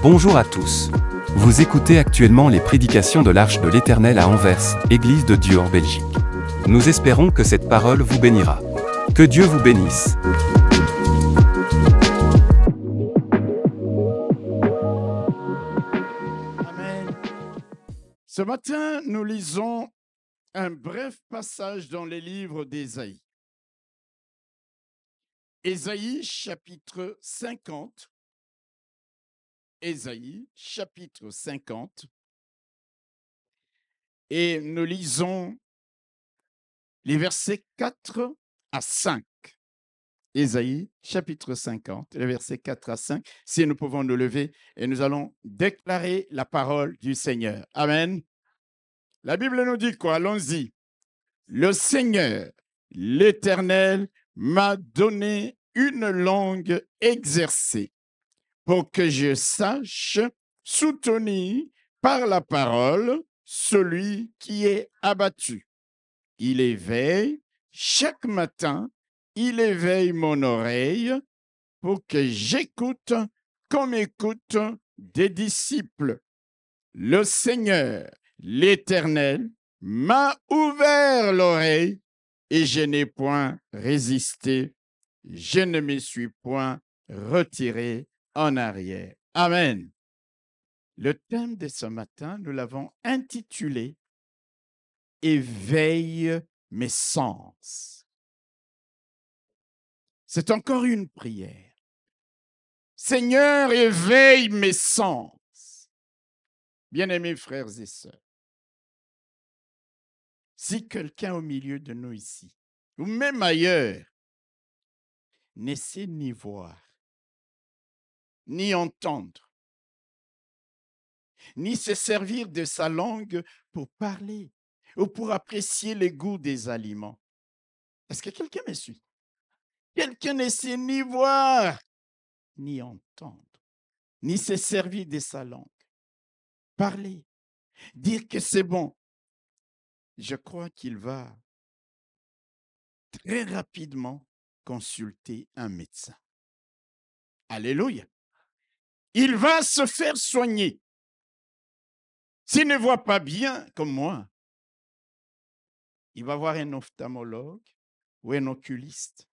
Bonjour à tous. Vous écoutez actuellement les prédications de l'Arche de l'Éternel à Anvers, Église de Dieu en Belgique. Nous espérons que cette parole vous bénira. Que Dieu vous bénisse. Amen. Ce matin, nous lisons un bref passage dans les livres d'Ésaïe. Ésaïe, chapitre 50. Ésaïe, chapitre 50. Et nous lisons les versets 4 à 5. Ésaïe, chapitre 50, les versets 4 à 5. Si nous pouvons nous lever et nous allons déclarer la parole du Seigneur. Amen. La Bible nous dit quoi? Allons-y. Le Seigneur, l'Éternel, m'a donné une langue exercée pour que je sache soutenir par la parole celui qui est abattu. Il éveille chaque matin, il éveille mon oreille pour que j'écoute comme écoutent des disciples. Le Seigneur, l'Éternel, m'a ouvert l'oreille et je n'ai point résisté. Je ne me suis point retiré en arrière. Amen. Le thème de ce matin, nous l'avons intitulé « Éveille mes sens ». C'est encore une prière. Seigneur, éveille mes sens. Bien-aimés frères et sœurs, si quelqu'un au milieu de nous ici, ou même ailleurs, ne sait ni voir, ni entendre, ni se servir de sa langue pour parler ou pour apprécier les goûts des aliments, est-ce que quelqu'un me suit? Quelqu'un ne sait ni voir, ni entendre, ni se servir de sa langue, parler, dire que c'est bon. Je crois qu'il va très rapidement consulter un médecin. Alléluia. Il va se faire soigner. S'il ne voit pas bien, comme moi, il va voir un ophtalmologue ou un oculiste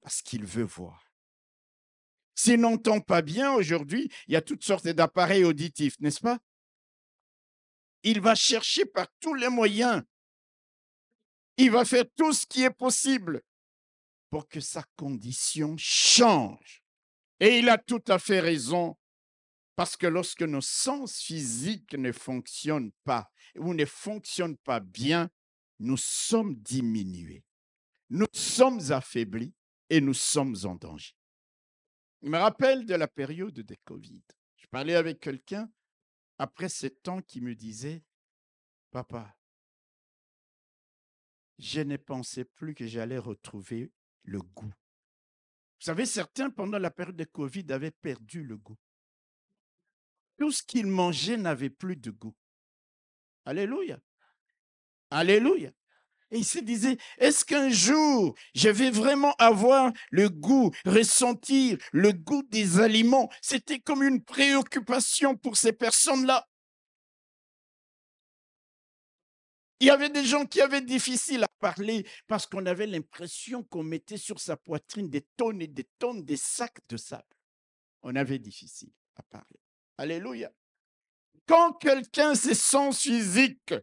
parce qu'il veut voir. S'il n'entend pas bien aujourd'hui, il y a toutes sortes d'appareils auditifs, n'est-ce pas? Il va chercher par tous les moyens. Il va faire tout ce qui est possible pour que sa condition change. Et il a tout à fait raison, parce que lorsque nos sens physiques ne fonctionnent pas ou ne fonctionnent pas bien, nous sommes diminués, nous sommes affaiblis et nous sommes en danger. Je me rappelle de la période de Covid. Je parlais avec quelqu'un après 7 ans qui me disait « Papa, je ne pensais plus que j'allais retrouver le goût. » Vous savez, certains, pendant la période de Covid, avaient perdu le goût. Tout ce qu'ils mangeaient n'avait plus de goût. Alléluia. Alléluia. Et il se disait, est-ce qu'un jour, je vais vraiment avoir le goût, ressentir le goût des aliments? C'était comme une préoccupation pour ces personnes-là. Il y avait des gens qui avaient difficile à parler parce qu'on avait l'impression qu'on mettait sur sa poitrine des tonnes et des tonnes, des sacs de sable. On avait difficile à parler. Alléluia. Quand quelqu'un, ses sens physiques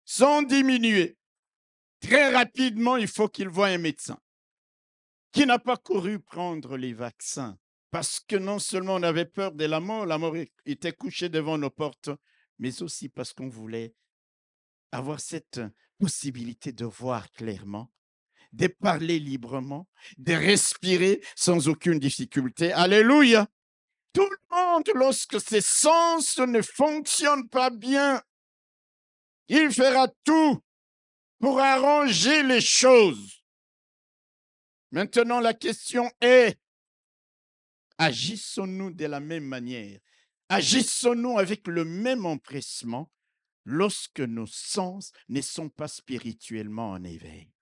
sont diminués, très rapidement, il faut qu'il voie un médecin qui n'a pas couru prendre les vaccins parce que non seulement on avait peur de la mort était couchée devant nos portes, mais aussi parce qu'on voulait avoir cette possibilité de voir clairement, de parler librement, de respirer sans aucune difficulté. Alléluia! Tout le monde, lorsque ses sens ne fonctionnent pas bien, il fera tout pour arranger les choses. Maintenant, la question est, agissons-nous de la même manière? Agissons-nous avec le même empressement lorsque nos sens ne sont pas spirituellement en éveil?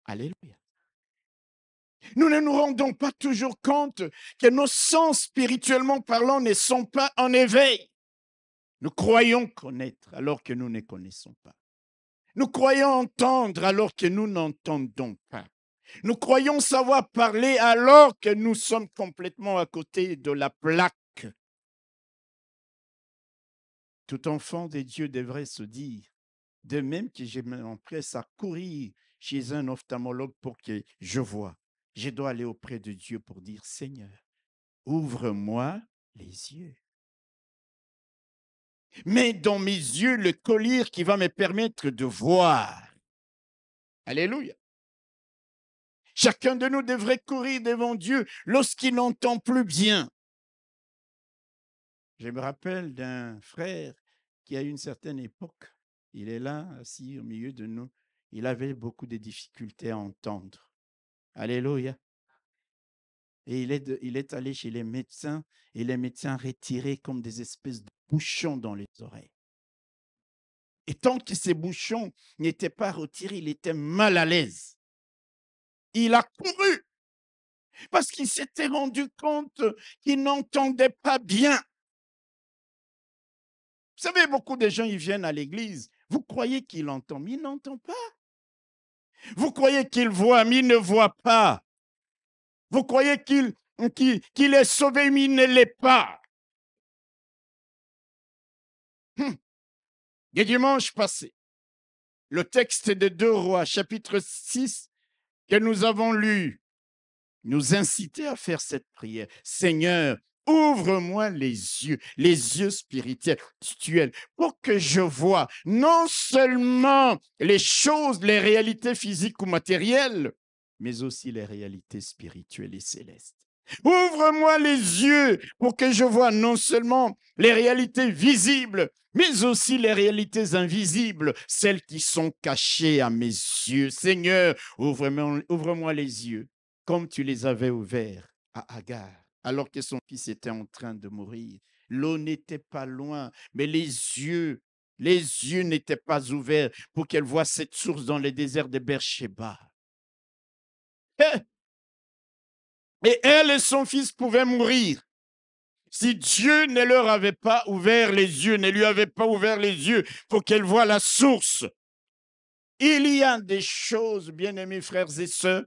Alléluia. Nous ne nous rendons pas toujours compte que nos sens, spirituellement parlant, ne sont pas en éveil. Nous croyons connaître alors que nous ne connaissons pas. Nous croyons entendre alors que nous n'entendons pas. Nous croyons savoir parler alors que nous sommes complètement à côté de la plaque. Tout enfant de Dieu devrait se dire, de même que je m'empresse à courir chez un ophtalmologue pour que je voie, je dois aller auprès de Dieu pour dire, Seigneur, ouvre-moi les yeux. Mets dans mes yeux le collier qui va me permettre de voir. Alléluia. Chacun de nous devrait courir devant Dieu lorsqu'il n'entend plus bien. Je me rappelle d'un frère qui, à une certaine époque, il est là, assis au milieu de nous, il avait beaucoup de difficultés à entendre. Alléluia. Et il est allé chez les médecins et les médecins retiraient comme des espèces de bouchons dans les oreilles. Et tant que ces bouchons n'étaient pas retirés, il était mal à l'aise. Il a couru parce qu'il s'était rendu compte qu'il n'entendait pas bien. Vous savez, beaucoup de gens, ils viennent à l'église. Vous croyez qu'il entend, mais il n'entend pas. Vous croyez qu'il voit, mais il ne voit pas. Vous croyez qu'il est sauvé, mais il ne l'est pas. Le dimanche passé, le texte de 2 Rois, chapitre 6, que nous avons lu, nous incitait à faire cette prière. Seigneur, ouvre-moi les yeux spirituels, pour que je vois non seulement les choses, les réalités physiques ou matérielles, mais aussi les réalités spirituelles et célestes. Ouvre-moi les yeux pour que je vois non seulement les réalités visibles, mais aussi les réalités invisibles, celles qui sont cachées à mes yeux. Seigneur, ouvre-moi les yeux, comme tu les avais ouverts à Agar, alors que son fils était en train de mourir. L'eau n'était pas loin, mais les yeux n'étaient pas ouverts pour qu'elle voie cette source dans les déserts de Beersheba. Et elle et son fils pouvaient mourir. Si Dieu ne leur avait pas ouvert les yeux, ne lui avait pas ouvert les yeux pour qu'elle voie la source. Il y a des choses, bien-aimés frères et sœurs,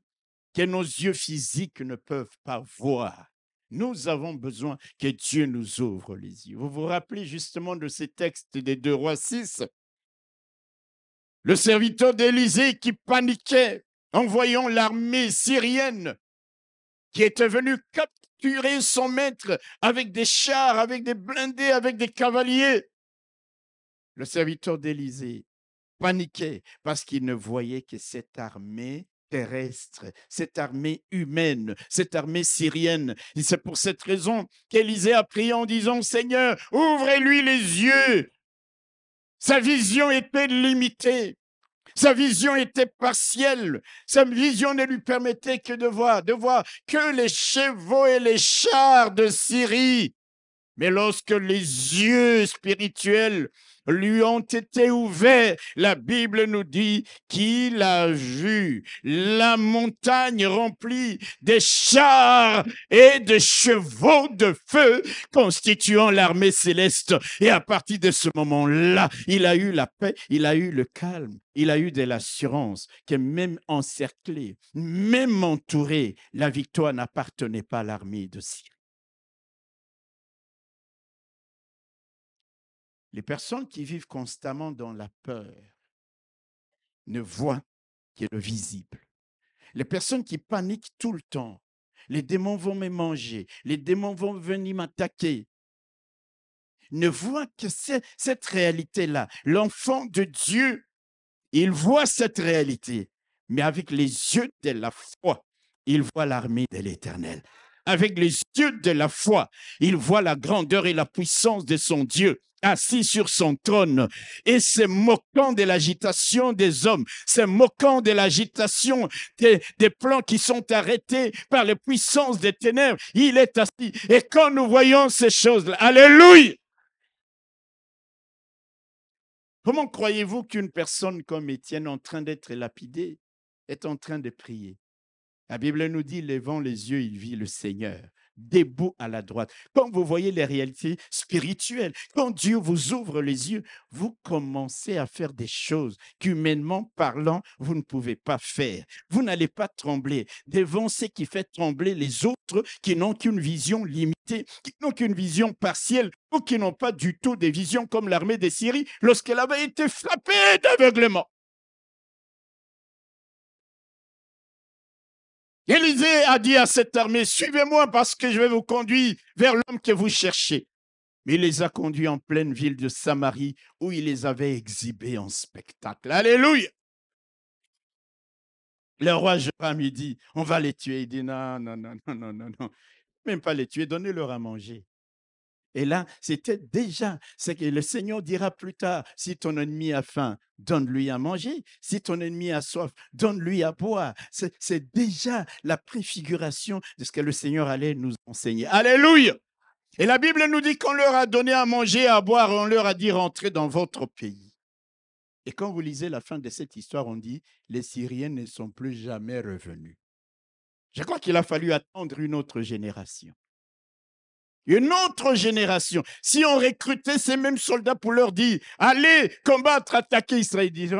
que nos yeux physiques ne peuvent pas voir. Nous avons besoin que Dieu nous ouvre les yeux. Vous vous rappelez justement de ces textes des 2 Rois 6? Le serviteur d'Élisée qui paniquait en voyant l'armée syrienne qui était venue capturer son maître avec des chars, avec des blindés, avec des cavaliers. Le serviteur d'Élisée paniquait parce qu'il ne voyait que cette armée terrestre, cette armée humaine, cette armée syrienne. Et c'est pour cette raison qu'Élisée a prié en disant, Seigneur, ouvrez-lui les yeux. Sa vision était limitée. Sa vision était partielle. Sa vision ne lui permettait que de voir que les chevaux et les chars de Syrie. Mais lorsque les yeux spirituels lui ont été ouverts, la Bible nous dit qu'il a vu la montagne remplie des chars et de chevaux de feu constituant l'armée céleste. Et à partir de ce moment-là, il a eu la paix, il a eu le calme, il a eu de l'assurance que même encerclé, même entouré, la victoire n'appartenait pas à l'armée de Syrie. Les personnes qui vivent constamment dans la peur ne voient que le visible. Les personnes qui paniquent tout le temps, les démons vont me manger, les démons vont venir m'attaquer, ne voient que cette réalité-là. L'enfant de Dieu, il voit cette réalité, mais avec les yeux de la foi, il voit l'armée de l'Éternel. Avec les yeux de la foi, il voit la grandeur et la puissance de son Dieu assis sur son trône et se moquant de l'agitation des hommes, se moquant de l'agitation des plans qui sont arrêtés par les puissances des ténèbres. Il est assis. Et quand nous voyons ces choses-là, alléluia! Comment croyez-vous qu'une personne comme Étienne, en train d'être lapidée, est en train de prier? La Bible nous dit, levant les yeux, il vit le Seigneur debout à la droite. Quand vous voyez les réalités spirituelles, quand Dieu vous ouvre les yeux, vous commencez à faire des choses qu'humainement parlant, vous ne pouvez pas faire. Vous n'allez pas trembler devant ce qui fait trembler les autres qui n'ont qu'une vision limitée, qui n'ont qu'une vision partielle ou qui n'ont pas du tout des visions comme l'armée des Syrie lorsqu'elle avait été frappée d'aveuglement. Élisée a dit à cette armée, suivez-moi parce que je vais vous conduire vers l'homme que vous cherchez. Mais il les a conduits en pleine ville de Samarie où il les avait exhibés en spectacle. Alléluia! Le roi Joram lui dit, on va les tuer. Il dit, non, non, non, non, non, non, non. Même pas les tuer, donnez-leur à manger. Et là, c'était déjà ce que le Seigneur dira plus tard. Si ton ennemi a faim, donne-lui à manger. Si ton ennemi a soif, donne-lui à boire. C'est déjà la préfiguration de ce que le Seigneur allait nous enseigner. Alléluia! Et la Bible nous dit qu'on leur a donné à manger, à boire, on leur a dit rentrez dans votre pays. Et quand vous lisez la fin de cette histoire, on dit les Syriens ne sont plus jamais revenus. Je crois qu'il a fallu attendre une autre génération. Une autre génération. Si on recrutait ces mêmes soldats pour leur dire allez combattre, attaquer Israël, ils disent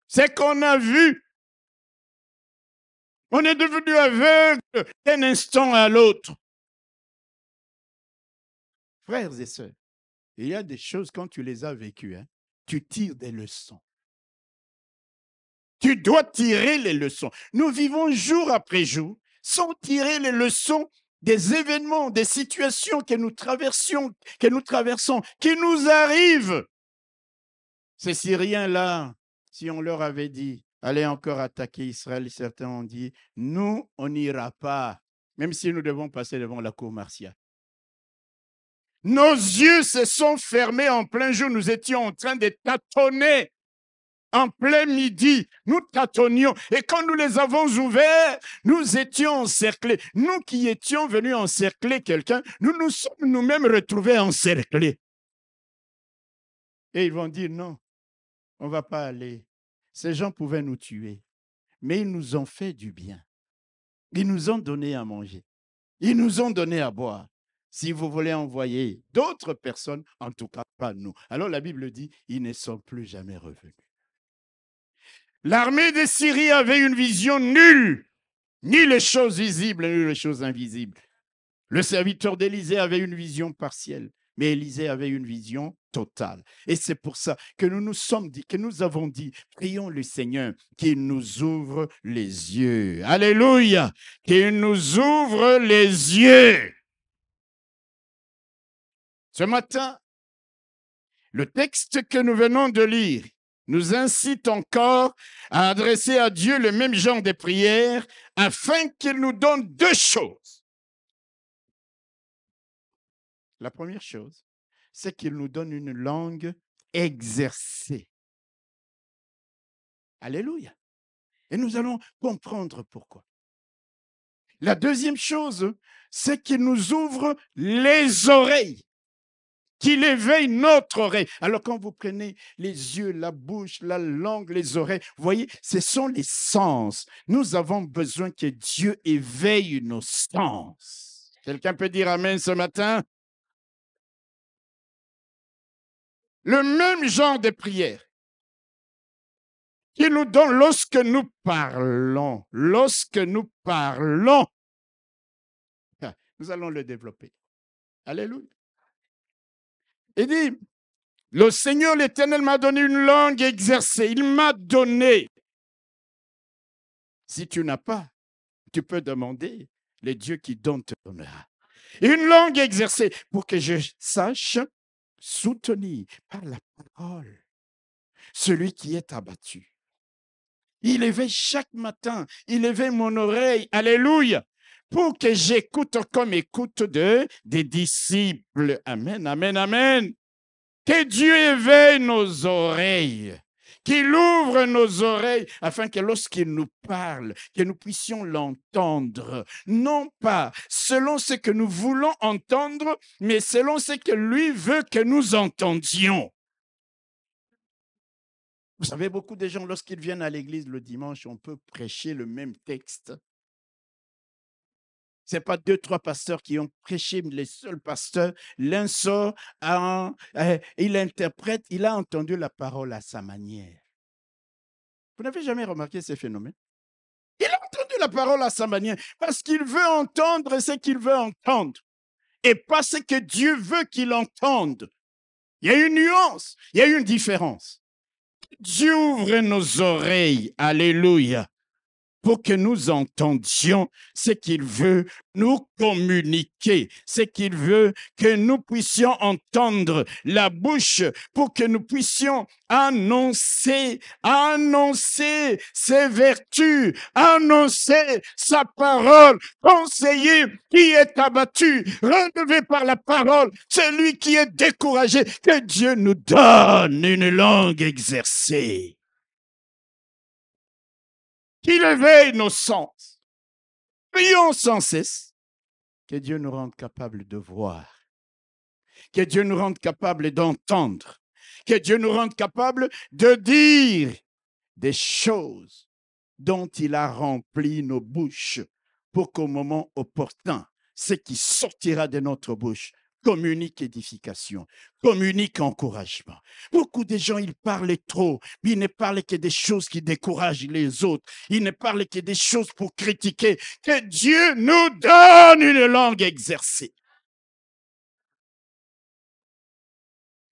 c'est qu'on a vu. On est devenu aveugle d'un instant à l'autre. Frères et sœurs, il y a des choses, quand tu les as vécues, tu tires des leçons. Tu dois tirer les leçons. Nous vivons jour après jour sans tirer les leçons des événements, des situations que nous traversons, qui nous arrivent. Ces Syriens-là, si on leur avait dit, allez encore attaquer Israël, certains ont dit, nous, on n'ira pas, même si nous devons passer devant la cour martiale. Nos yeux se sont fermés en plein jour. Nous étions en train de tâtonner. En plein midi, nous tâtonnions. Et quand nous les avons ouverts, nous étions encerclés. Nous qui étions venus encercler quelqu'un, nous nous sommes nous-mêmes retrouvés encerclés. Et ils vont dire non, on ne va pas aller. Ces gens pouvaient nous tuer. Mais ils nous ont fait du bien. Ils nous ont donné à manger. Ils nous ont donné à boire. Si vous voulez envoyer d'autres personnes, en tout cas pas nous. Alors la Bible dit, ils ne sont plus jamais revenus. L'armée de Syrie avait une vision nulle, ni les choses visibles, ni les choses invisibles. Le serviteur d'Élisée avait une vision partielle, mais Élisée avait une vision totale. Et c'est pour ça que nous avons dit, prions le Seigneur qu'il nous ouvre les yeux. Alléluia! Qu'il nous ouvre les yeux. Ce matin, le texte que nous venons de lire nous incite encore à adresser à Dieu le même genre de prière afin qu'il nous donne deux choses. La première chose, c'est qu'il nous donne une langue exercée. Alléluia. Et nous allons comprendre pourquoi. La deuxième chose, c'est qu'il nous ouvre les oreilles, qu'il éveille notre oreille. Alors quand vous prenez les yeux, la bouche, la langue, les oreilles, vous voyez, ce sont les sens. Nous avons besoin que Dieu éveille nos sens. Quelqu'un peut dire amen ce matin? Le même genre de prière qu'il nous donne lorsque nous parlons. Lorsque nous parlons. Nous allons le développer. Alléluia. Il dit, le Seigneur l'Éternel m'a donné une langue exercée. Il m'a donné. Si tu n'as pas, tu peux demander, le Dieu qui donne te donnera. Une langue exercée pour que je sache soutenir par la parole celui qui est abattu. Il éveille chaque matin, il éveille mon oreille. Alléluia. Pour que j'écoute comme écoute des disciples. Amen, amen, amen. Que Dieu éveille nos oreilles, qu'il ouvre nos oreilles afin que lorsqu'il nous parle, que nous puissions l'entendre. Non pas selon ce que nous voulons entendre, mais selon ce que lui veut que nous entendions. Vous savez, beaucoup de gens, lorsqu'ils viennent à l'église le dimanche, on peut prêcher le même texte. Ce n'est pas 2, 3 pasteurs qui ont prêché, mais les seuls pasteurs. L'un sort, il interprète, il a entendu la parole à sa manière. Vous n'avez jamais remarqué ces phénomènes? Il a entendu la parole à sa manière parce qu'il veut entendre ce qu'il veut entendre et pas ce que Dieu veut qu'il entende. Il y a une nuance, il y a une différence. Dieu ouvre nos oreilles, alléluia, pour que nous entendions ce qu'il veut nous communiquer, ce qu'il veut que nous puissions entendre la bouche pour que nous puissions annoncer ses vertus, annoncer sa parole, conseiller qui est abattu, relevé par la parole, celui qui est découragé, que Dieu nous donne une langue exercée. Qu'il éveille nos sens. Prions sans cesse que Dieu nous rende capables de voir, que Dieu nous rende capables d'entendre, que Dieu nous rende capables de dire des choses dont il a rempli nos bouches pour qu'au moment opportun, ce qui sortira de notre bouche communique édification, communique encouragement. Beaucoup de gens, ils parlent trop, mais ils ne parlent que des choses qui découragent les autres. Ils ne parlent que des choses pour critiquer. Que Dieu nous donne une langue exercée.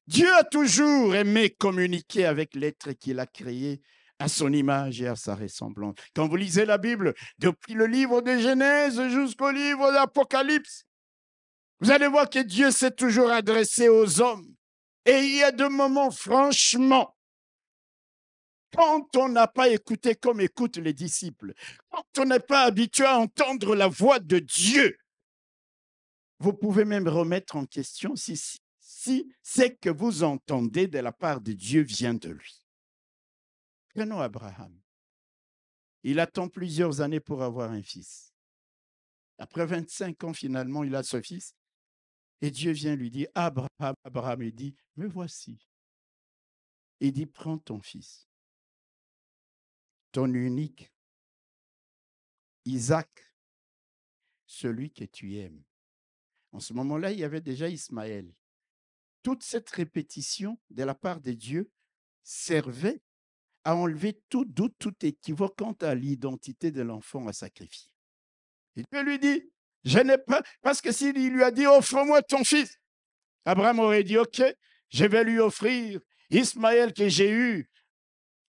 Dieu a toujours aimé communiquer avec l'être qu'il a créé à son image et à sa ressemblance. Quand vous lisez la Bible, depuis le livre de Genèse jusqu'au livre d'Apocalypse, vous allez voir que Dieu s'est toujours adressé aux hommes. Et il y a des moments, franchement, quand on n'a pas écouté comme écoutent les disciples, quand on n'est pas habitué à entendre la voix de Dieu, vous pouvez même remettre en question si ce que vous entendez de la part de Dieu vient de lui. Prenons Abraham. Il attend plusieurs années pour avoir un fils. Après 25 ans, finalement, il a ce fils. Et Dieu vient lui dire, Abraham, Abraham, il dit, me voici. Il dit, prends ton fils, ton unique, Isaac, celui que tu aimes. En ce moment-là, il y avait déjà Ismaël. Toute cette répétition de la part de Dieu servait à enlever tout doute, tout équivoque quant à l'identité de l'enfant à sacrifier. Et Dieu lui dit, je n'ai pas, parce que s'il lui a dit, offre-moi ton fils, Abraham aurait dit, ok, je vais lui offrir Ismaël que j'ai eu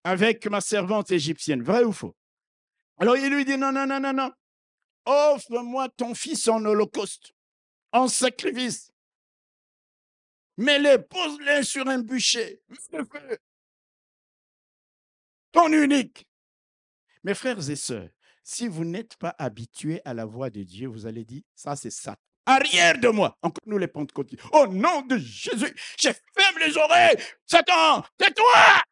avec ma servante égyptienne. Vrai ou faux? Alors il lui dit, non, non, non, non, non, offre-moi ton fils en holocauste, en sacrifice. Mets-le, pose-le sur un bûcher, mets le feu. Ton unique. Mes frères et sœurs, si vous n'êtes pas habitués à la voix de Dieu, vous allez dire, ça c'est Satan. Arrière de moi, encore nous les pentecôtistes. Au nom de Jésus, je ferme les oreilles. Satan, tais-toi.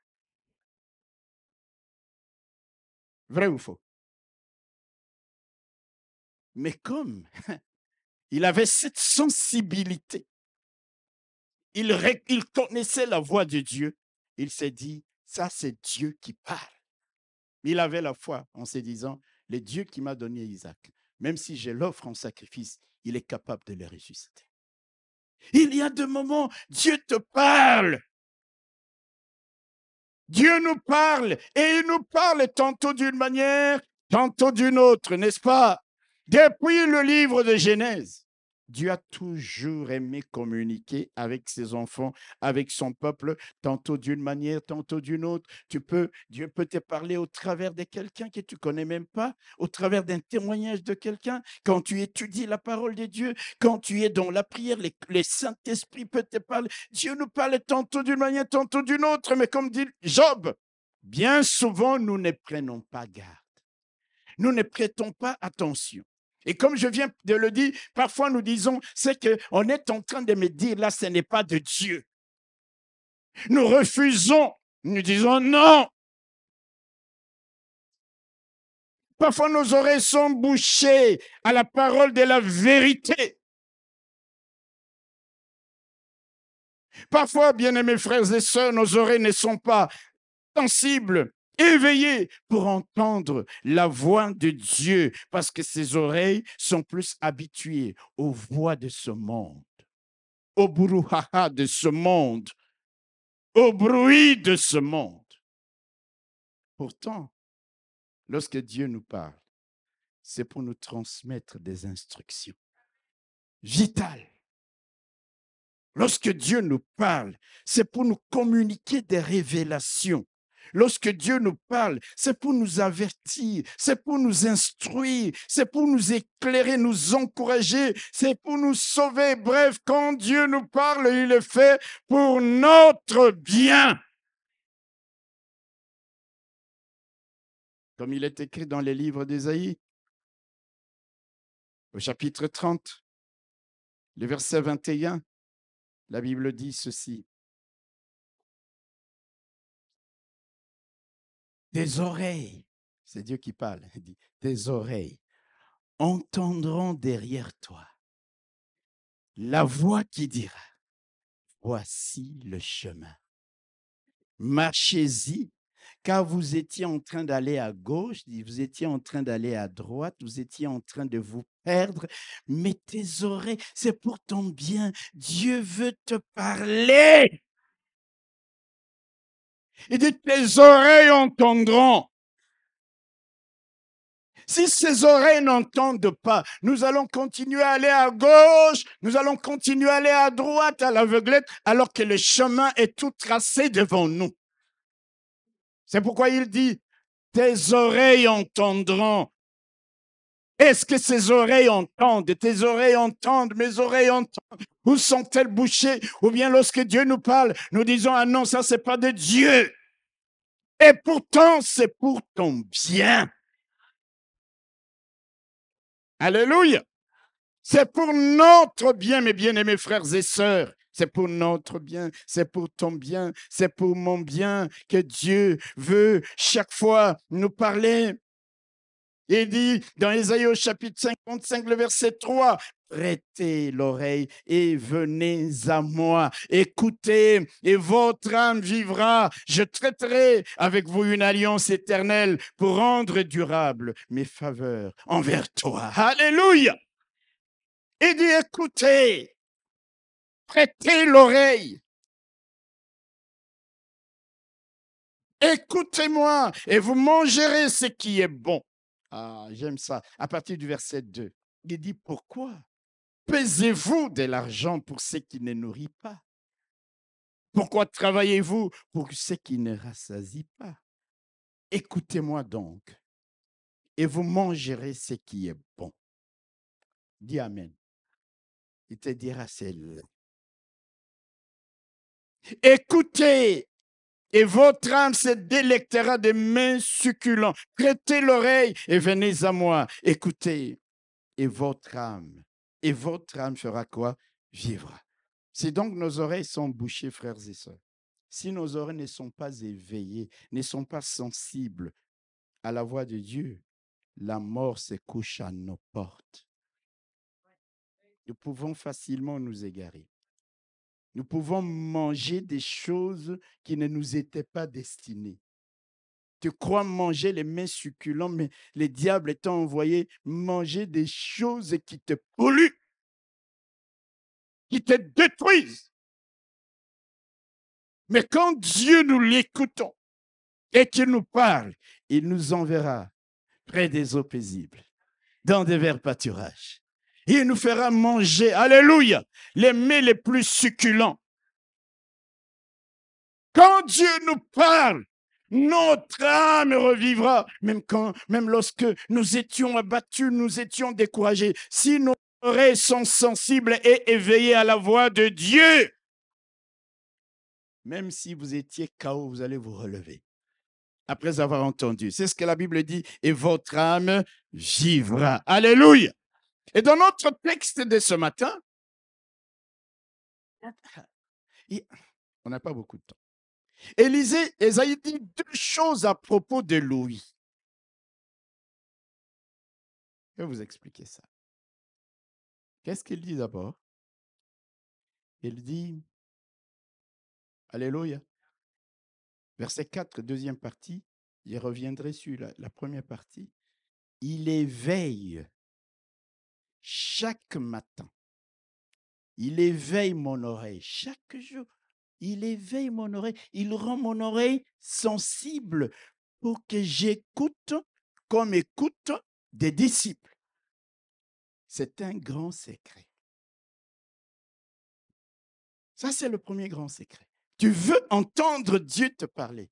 Vrai ou faux? Mais comme il avait cette sensibilité, il connaissait la voix de Dieu, il s'est dit, ça c'est Dieu qui parle. Il avait la foi en se disant, le Dieu qui m'a donné Isaac, même si je l'offre en sacrifice, il est capable de le ressusciter. Il y a des moments, Dieu te parle. Dieu nous parle et il nous parle tantôt d'une manière, tantôt d'une autre, n'est-ce pas? Depuis le livre de Genèse, Dieu a toujours aimé communiquer avec ses enfants, avec son peuple, tantôt d'une manière, tantôt d'une autre. Dieu peut te parler au travers de quelqu'un que tu ne connais même pas, au travers d'un témoignage de quelqu'un, quand tu étudies la parole de Dieu, quand tu es dans la prière, le Saint-Esprit peut te parler. Dieu nous parle tantôt d'une manière, tantôt d'une autre, mais comme dit Job, bien souvent, nous ne prenons pas garde. Nous ne prêtons pas attention. Et comme je viens de le dire, parfois nous disons, c'est qu'on est en train de me dire, là, ce n'est pas de Dieu. Nous refusons, nous disons non. Parfois nos oreilles sont bouchées à la parole de la vérité. Parfois, bien-aimés frères et sœurs, nos oreilles ne sont pas sensible, éveillé pour entendre la voix de Dieu, parce que ses oreilles sont plus habituées aux voix de ce monde, au brouhaha de ce monde, au bruit de ce monde. Pourtant, lorsque Dieu nous parle, c'est pour nous transmettre des instructions vitales. Lorsque Dieu nous parle, c'est pour nous communiquer des révélations. Lorsque Dieu nous parle, c'est pour nous avertir, c'est pour nous instruire, c'est pour nous éclairer, nous encourager, c'est pour nous sauver. Bref, quand Dieu nous parle, il le fait pour notre bien. Comme il est écrit dans les livres d'Ésaïe, au chapitre 30, le verset 21, la Bible dit ceci. Tes oreilles, c'est Dieu qui parle, il dit, tes oreilles entendront derrière toi la voix qui dira, voici le chemin. Marchez-y, car vous étiez en train d'aller à gauche, vous étiez en train d'aller à droite, vous étiez en train de vous perdre, mais tes oreilles, c'est pour ton bien. Dieu veut te parler. Il dit, tes oreilles entendront. Si ces oreilles n'entendent pas, nous allons continuer à aller à gauche, nous allons continuer à aller à droite, à l'aveuglette, alors que le chemin est tout tracé devant nous. C'est pourquoi il dit, tes oreilles entendront. Est-ce que ces oreilles entendent? Tes oreilles entendent, mes oreilles entendent. Où sont-elles bouchées? Ou bien lorsque Dieu nous parle, nous disons, ah non, ça c'est pas de Dieu. Et pourtant, c'est pour ton bien. Alléluia. C'est pour notre bien, mes bien-aimés frères et sœurs. C'est pour notre bien, c'est pour ton bien, c'est pour mon bien que Dieu veut chaque fois nous parler. Il dit dans Ésaïe au chapitre 55, le verset 3, prêtez l'oreille et venez à moi. Écoutez et votre âme vivra. Je traiterai avec vous une alliance éternelle pour rendre durable mes faveurs envers toi. Alléluia. Il dit écoutez, prêtez l'oreille. Écoutez-moi et vous mangerez ce qui est bon. Ah, j'aime ça. À partir du verset 2, il dit pourquoi pesez-vous de l'argent pour ce qui ne nourrit pas? Pourquoi travaillez-vous pour ce qui ne rassasie pas? Écoutez-moi donc et vous mangerez ce qui est bon. Dis Amen. Il te dira c'est là. Écoutez et votre âme se délectera des mains succulents. Prêtez l'oreille et venez à moi. Écoutez et votre âme fera quoi? Vivra. Si donc nos oreilles sont bouchées, frères et sœurs, si nos oreilles ne sont pas éveillées, ne sont pas sensibles à la voix de Dieu, la mort se couche à nos portes. Nous pouvons facilement nous égarer. Nous pouvons manger des choses qui ne nous étaient pas destinées. Tu crois manger les mets succulents, mais les diables t'ont envoyé manger des choses qui te polluent, qui te détruisent. Mais quand Dieu nous l'écoutons et qu'il nous parle, il nous enverra près des eaux paisibles, dans des verts pâturages. Il nous fera manger, alléluia, les mets les plus succulents. Quand Dieu nous parle, notre âme revivra, même lorsque nous étions abattus, nous étions découragés. Si nos oreilles sont sensibles et éveillées à la voix de Dieu, même si vous étiez KO, vous allez vous relever après avoir entendu. C'est ce que la Bible dit, et votre âme vivra. Alléluia. Et dans notre texte de ce matin, on n'a pas beaucoup de temps. Ésaïe dit deux choses à propos de Louis. Je vais vous expliquer ça. Qu'est-ce qu'il dit d'abord? Il dit, alléluia, Verset 4, deuxième partie, je reviendrai sur la première partie. Il éveille chaque matin. Il éveille mon oreille chaque jour. Il éveille mon oreille. Il rend mon oreille sensible pour que j'écoute comme écoute des disciples. C'est un grand secret. Ça, c'est le premier grand secret. Tu veux entendre Dieu te parler.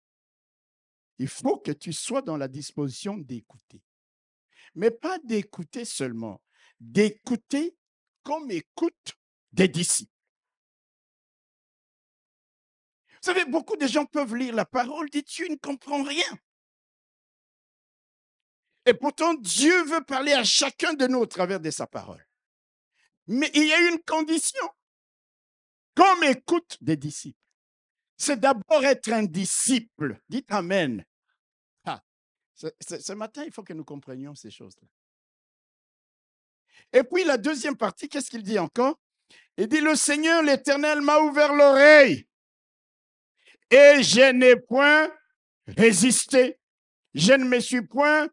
Il faut que tu sois dans la disposition d'écouter. Mais pas d'écouter seulement, d'écouter comme écoute des disciples. Vous savez, beaucoup de gens peuvent lire la parole de Dieu, ils ne comprennent rien. Et pourtant, Dieu veut parler à chacun de nous au travers de sa parole. Mais il y a une condition. Comme écoute des disciples. C'est d'abord être un disciple. Dites Amen. Ah, ce matin, il faut que nous comprenions ces choses-là. Et puis la deuxième partie, qu'est-ce qu'il dit encore? Il dit, le Seigneur, l'Éternel, m'a ouvert l'oreille et je n'ai point résisté. Je ne me suis point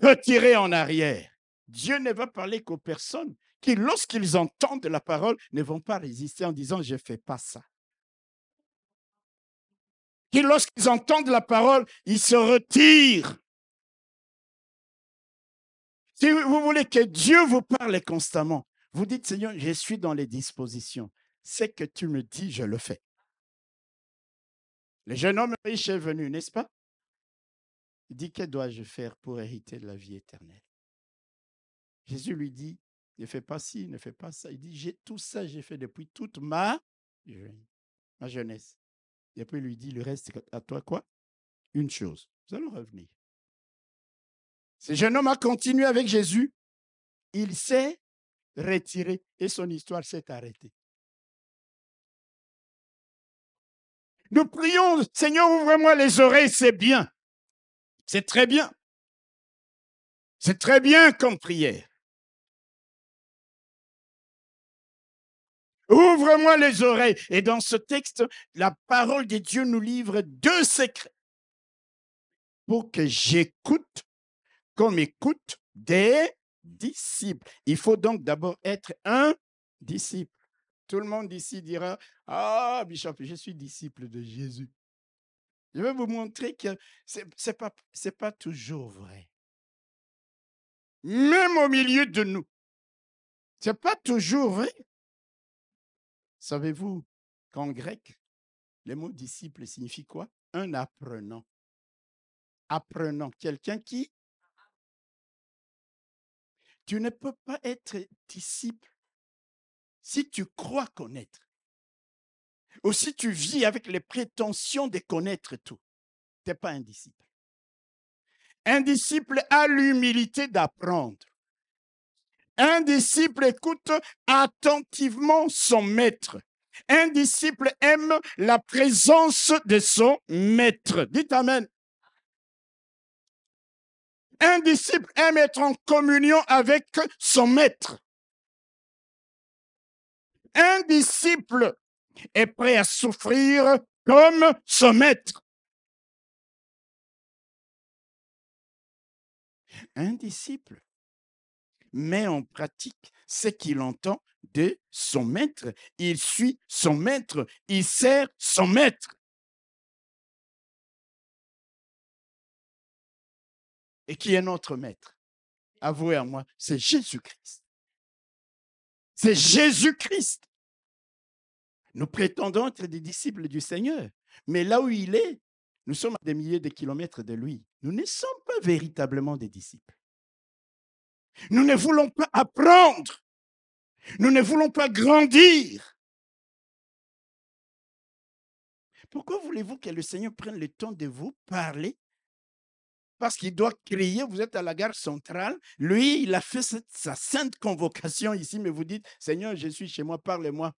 retiré en arrière. Dieu ne va parler qu'aux personnes qui, lorsqu'ils entendent la parole, ne vont pas résister en disant « je ne fais pas ça ». Qui, lorsqu'ils entendent la parole, ils se retirent. Si vous voulez que Dieu vous parle constamment, vous dites « Seigneur, je suis dans les dispositions. Ce que tu me dis, je le fais. » Le jeune homme riche est venu, n'est-ce pas? Il dit, que dois-je faire pour hériter de la vie éternelle? Jésus lui dit, ne fais pas ci, ne fais pas ça. Il dit, tout ça, j'ai fait depuis toute ma jeunesse. Et puis il lui dit, le reste, à toi quoi? Une chose. Nous allons revenir. Ce jeune homme a continué avec Jésus. Il s'est retiré et son histoire s'est arrêtée. Nous prions, Seigneur, ouvre-moi les oreilles, c'est bien. C'est très bien. C'est très bien comme prière. Ouvre-moi les oreilles. Et dans ce texte, la parole de Dieu nous livre deux secrets pour que j'écoute comme écoute des disciples. Il faut donc d'abord être un disciple. Tout le monde ici dira, « Ah, Bishop, je suis disciple de Jésus. » Je vais vous montrer que ce n'est pas toujours vrai. Même au milieu de nous, ce n'est pas toujours vrai. Savez-vous qu'en grec, le mot disciple signifie quoi? Un apprenant. Apprenant, quelqu'un qui... Tu ne peux pas être disciple si tu crois connaître. Ou si tu vis avec les prétentions de connaître tout. Tu n'es pas un disciple. Un disciple a l'humilité d'apprendre. Un disciple écoute attentivement son maître. Un disciple aime la présence de son maître. Dites Amen. Un disciple aime être en communion avec son maître. Un disciple est prêt à souffrir comme son maître. Un disciple met en pratique ce qu'il entend de son maître. Il suit son maître. Il sert son maître. Et qui est notre maître? Avouez à moi, c'est Jésus-Christ. C'est Jésus-Christ. Nous prétendons être des disciples du Seigneur. Mais là où il est, nous sommes à des milliers de kilomètres de lui. Nous ne sommes pas véritablement des disciples. Nous ne voulons pas apprendre. Nous ne voulons pas grandir. Pourquoi voulez-vous que le Seigneur prenne le temps de vous parler? Parce qu'il doit crier, vous êtes à la gare centrale. Lui, il a fait sa sainte convocation ici, mais vous dites, Seigneur, je suis chez moi, parle-moi.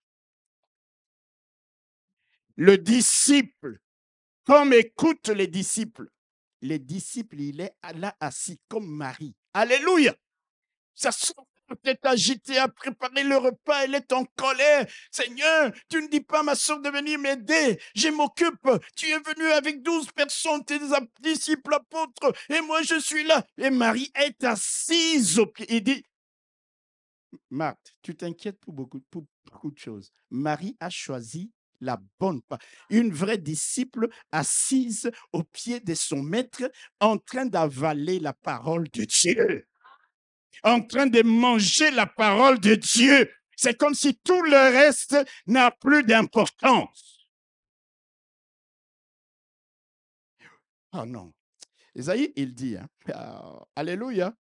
Le disciple, comme écoute les disciples, il est là assis comme Marie. Alléluia! Ça sort est agitée à préparer le repas, elle est en colère. Seigneur, tu ne dis pas à ma soeur de venir m'aider, je m'occupe. Tu es venu avec 12 personnes, tes disciples apôtres, et moi je suis là. Et Marie est assise au pied. Il dit, Marthe, tu t'inquiètes pour beaucoup de choses. Marie a choisi la bonne part. Une vraie disciple assise au pied de son maître, en train d'avaler la parole de Dieu, en train de manger la parole de Dieu. C'est comme si tout le reste n'a plus d'importance. Oh non. Isaïe, il dit, alléluia,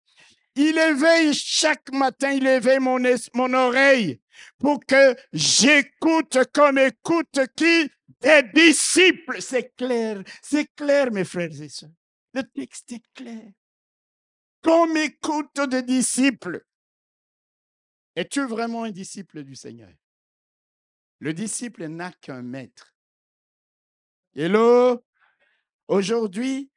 il éveille chaque matin, il éveille mon oreille pour que j'écoute comme écoute qui? Des disciples. C'est clair, mes frères et sœurs. Le texte est clair. Comme écoute des disciples. Es-tu vraiment un disciple du Seigneur? Le disciple n'a qu'un maître. Hello? Aujourd'hui,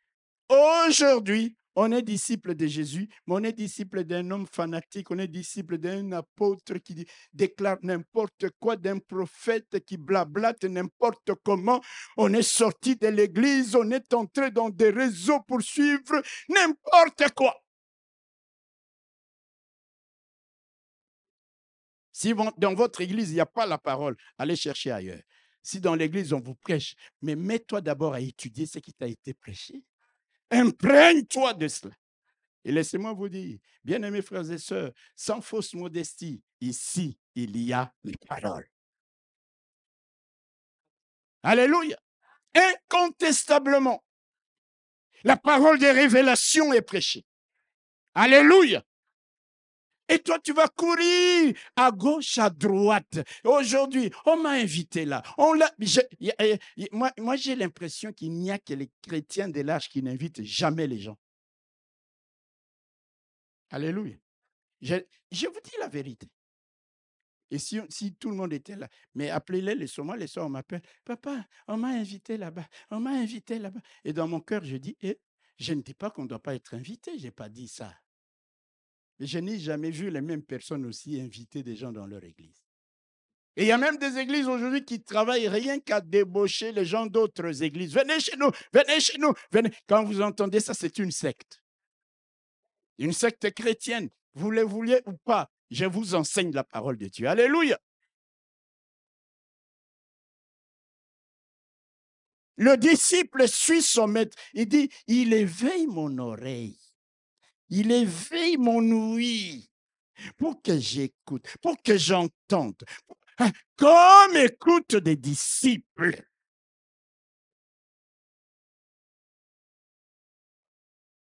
on est disciple de Jésus, mais on est disciple d'un homme fanatique, on est disciple d'un apôtre qui déclare n'importe quoi, d'un prophète qui blablate n'importe comment. On est sorti de l'église, on est entré dans des réseaux pour suivre n'importe quoi. Si dans votre église, il n'y a pas la parole, allez chercher ailleurs. Si dans l'église, on vous prêche, mais mets-toi d'abord à étudier ce qui t'a été prêché. Imprègne-toi de cela. Et laissez-moi vous dire, bien-aimés frères et sœurs, sans fausse modestie, ici, il y a les paroles. Alléluia. Incontestablement, la parole des révélations est prêchée. Alléluia. Et toi, tu vas courir à gauche, à droite. Aujourd'hui, on m'a invité là. Moi, j'ai l'impression qu'il n'y a que les chrétiens de l'âge qui n'invitent jamais les gens. Alléluia. Je vous dis la vérité. Et si tout le monde était là, mais appelez-les les soirs, on m'appelle, papa, on m'a invité là-bas, on m'a invité là-bas. Et dans mon cœur, je dis, je ne dis pas qu'on ne doit pas être invité, je n'ai pas dit ça. Mais je n'ai jamais vu les mêmes personnes aussi inviter des gens dans leur église. Et il y a même des églises aujourd'hui qui travaillent rien qu'à débaucher les gens d'autres églises. Venez chez nous, venez chez nous, venez. Quand vous entendez ça, c'est une secte. Une secte chrétienne. Vous le vouliez ou pas, je vous enseigne la parole de Dieu. Alléluia. Le disciple suit son maître. Il dit, il éveille mon oreille. Il éveille mon ouïe pour que j'écoute, pour que j'entende. Comme écoute des disciples.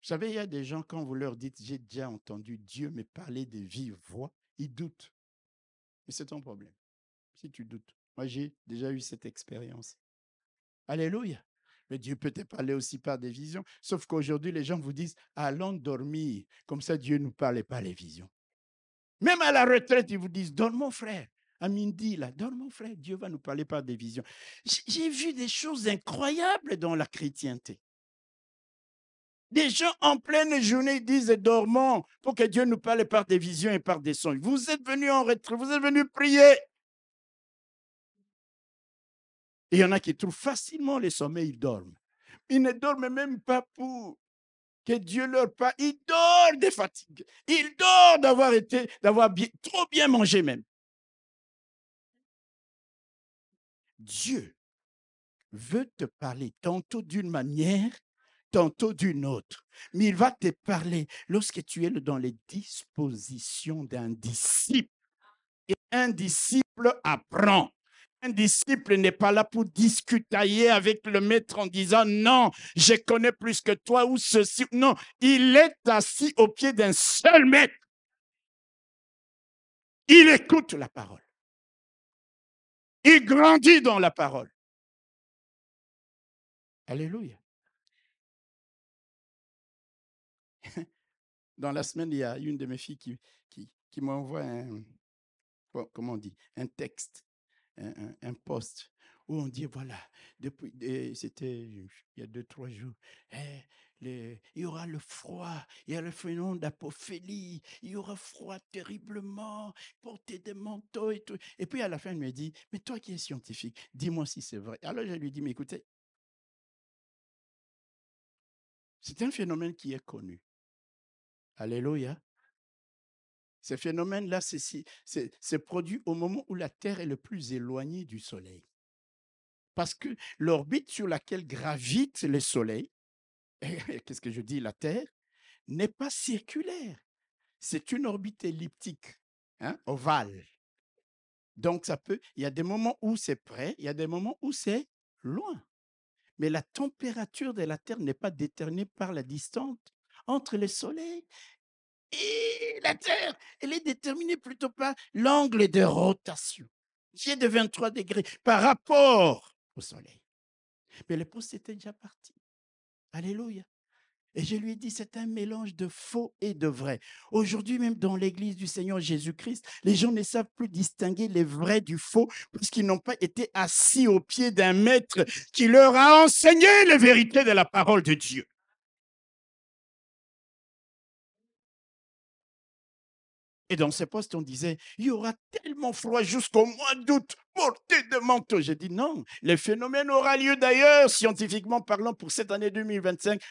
Vous savez, il y a des gens, quand vous leur dites, j'ai déjà entendu Dieu me parler de vive voix, ils doutent. Mais c'est ton problème, si tu doutes. Moi, j'ai déjà eu cette expérience. Alléluia. Mais Dieu peut te parler aussi par des visions. Sauf qu'aujourd'hui, les gens vous disent, allons dormir. Comme ça, Dieu ne nous parle pas les visions. Même à la retraite, ils vous disent, donne mon frère. À midi, là, donne mon frère. Dieu va nous parler par des visions. J'ai vu des choses incroyables dans la chrétienté. Des gens en pleine journée disent dormons pour que Dieu nous parle par des visions et par des songes. Vous êtes venus en retraite, vous êtes venus prier. Et il y en a qui trouvent facilement les sommeils, ils dorment. Ils ne dorment même pas pour que Dieu leur parle. Ils dorment des fatigues. Ils dorment d'avoir trop bien mangé même. Dieu veut te parler tantôt d'une manière, tantôt d'une autre. Mais il va te parler lorsque tu es dans les dispositions d'un disciple. Et un disciple apprend. Un disciple n'est pas là pour discutailler avec le maître en disant non, je connais plus que toi ou ceci. Non, il est assis au pied d'un seul maître. Il écoute la parole. Il grandit dans la parole. Alléluia. Dans la semaine, il y a une de mes filles qui m'envoie comment on dit, un texte, un post où on dit, voilà, c'était il y a 2-3 jours, il y aura le froid, il y a le phénomène d'apophélie, il y aura froid terriblement, porter des manteaux et tout. Et puis à la fin, il me dit, mais toi qui es scientifique, dis-moi si c'est vrai. Alors je lui dis, mais écoutez, c'est un phénomène qui est connu. Alléluia. Ce phénomène-là c'est produit au moment où la Terre est le plus éloignée du Soleil. Parce que l'orbite sur laquelle gravite le Soleil, qu'est-ce que je dis, la Terre, n'est pas circulaire. C'est une orbite elliptique, hein, ovale. Donc, il y a des moments où c'est près, il y a des moments où c'est loin. Mais la température de la Terre n'est pas déterminée par la distance entre le Soleil et la Terre. Elle est déterminée plutôt par l'angle de rotation, qui est de 23 degrés par rapport au Soleil. Mais le poste était déjà parti. Alléluia. Et je lui ai dit, c'est un mélange de faux et de vrai. Aujourd'hui, même dans l'église du Seigneur Jésus-Christ, les gens ne savent plus distinguer les vrais du faux parce qu'ils n'ont pas été assis au pied d'un maître qui leur a enseigné les vérités de la parole de Dieu. Et dans ces postes, on disait, il y aura tellement froid jusqu'au mois d'août, portez de manteau. J'ai dit non, le phénomène aura lieu d'ailleurs, scientifiquement parlant, pour cette année 2025,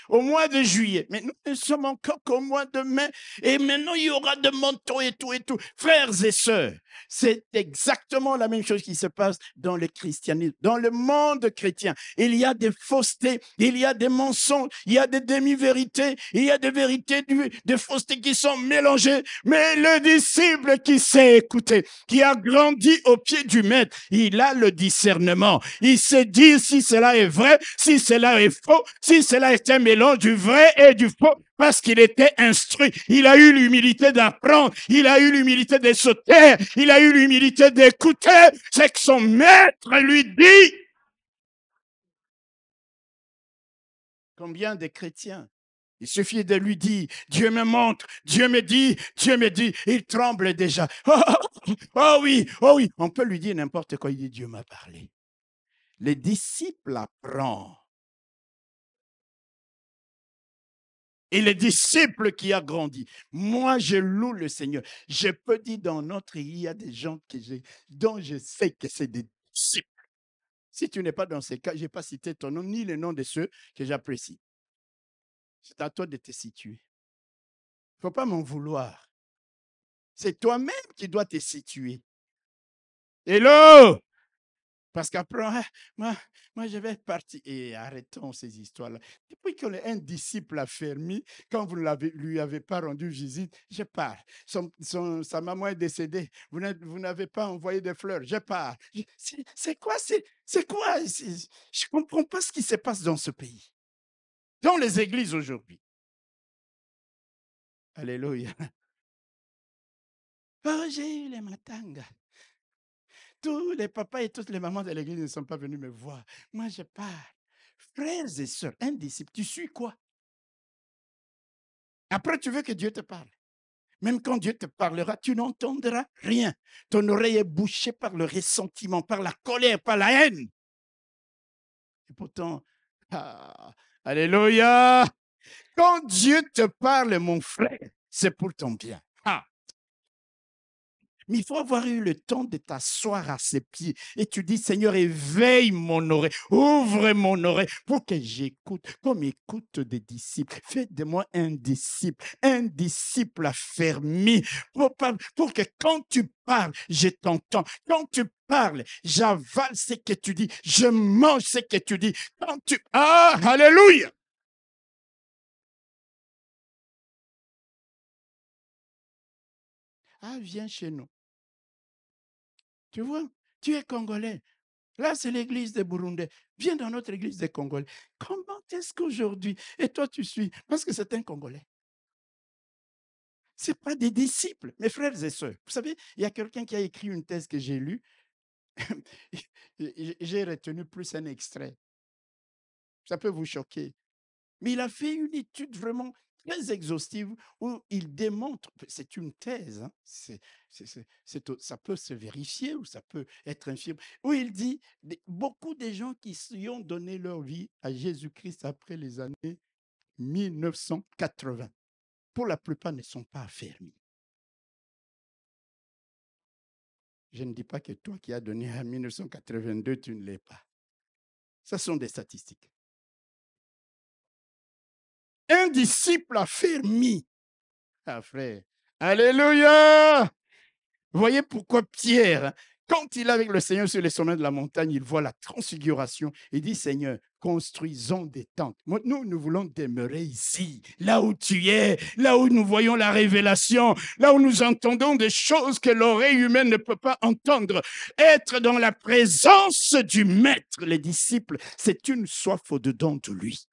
au mois de juillet. Mais nous ne sommes encore qu'au mois de mai. Et maintenant, il y aura de manteaux et tout et tout. Frères et sœurs, c'est exactement la même chose qui se passe dans le christianisme, dans le monde chrétien. Il y a des faussetés, il y a des mensonges, il y a des demi-vérités, il y a des vérités, des faussetés qui sont mélangées. Mais le disciple qui sait écouter, qui a grandi au pied du maître, il a le discernement. Il sait dire si cela est vrai, si cela est faux, si cela est un mélange du vrai et du faux, parce qu'il était instruit. Il a eu l'humilité d'apprendre, il a eu l'humilité de se taire, il a eu l'humilité d'écouter ce que son maître lui dit. Combien de chrétiens, il suffit de lui dire, Dieu me montre, Dieu me dit, il tremble déjà. Oh oui, on peut lui dire n'importe quoi, il dit, Dieu m'a parlé. Les disciples apprennent. Et les disciples qui a grandi. Moi, je loue le Seigneur. Je peux dire dans notre, il y a des gens dont je sais que c'est des disciples. Si tu n'es pas dans ces cas, je n'ai pas cité ton nom, ni le nom de ceux que j'apprécie. C'est à toi de te situer. Il ne faut pas m'en vouloir. C'est toi-même qui dois te situer. Hello! Parce qu'après, moi, je vais partir. Et arrêtons ces histoires-là. Depuis qu'un disciple a fermé, quand vous ne lui avez pas rendu visite, je pars. Sa maman est décédée. Vous n'avez pas envoyé de fleurs. Je pars. C'est quoi? C'est quoi? Je ne comprends pas ce qui se passe dans ce pays. Dans les églises aujourd'hui. Alléluia. Oh, j'ai eu les matangas. Tous les papas et toutes les mamans de l'église ne sont pas venus me voir. Moi, je pars. Frères et sœurs, un disciple, tu suis quoi? Après, tu veux que Dieu te parle. Même quand Dieu te parlera, tu n'entendras rien. Ton oreille est bouchée par le ressentiment, par la colère, par la haine. Et pourtant, alléluia, quand Dieu te parle, mon frère, c'est pour ton bien. Mais il faut avoir eu le temps de t'asseoir à ses pieds et tu dis, Seigneur, éveille mon oreille, ouvre mon oreille pour que j'écoute, comme écoute des disciples. Fais de moi un disciple affermi, pour que quand tu parles, je t'entends. Quand tu parles, j'avale ce que tu dis, je mange ce que tu dis. Alléluia! Viens chez nous. Tu vois, tu es Congolais. Là, c'est l'église des Burundais. Viens dans notre église des Congolais. Comment est-ce qu'aujourd'hui, et toi tu suis, parce que c'est un Congolais. Ce n'est pas des disciples, mes frères et sœurs. Vous savez, il y a quelqu'un qui a écrit une thèse que j'ai lue. J'ai retenu plus un extrait. Ça peut vous choquer. Mais il a fait une étude vraiment très exhaustive où il démontre, c'est une thèse, hein, ça peut se vérifier ou ça peut être infirme, où il dit beaucoup de gens qui y ont donné leur vie à Jésus-Christ après les années 1980, pour la plupart ne sont pas affermis. Je ne dis pas que toi qui as donné en 1982, tu ne l'es pas. Ce sont des statistiques. Un disciple affermi. Ah frère, alléluia! Vous voyez pourquoi Pierre, quand il est avec le Seigneur sur les sommets de la montagne, il voit la transfiguration. Il dit, Seigneur, construisons des tentes. Nous voulons demeurer ici, là où tu es, là où nous voyons la révélation, là où nous entendons des choses que l'oreille humaine ne peut pas entendre. Être dans la présence du Maître, les disciples, c'est une soif au-dedans de lui.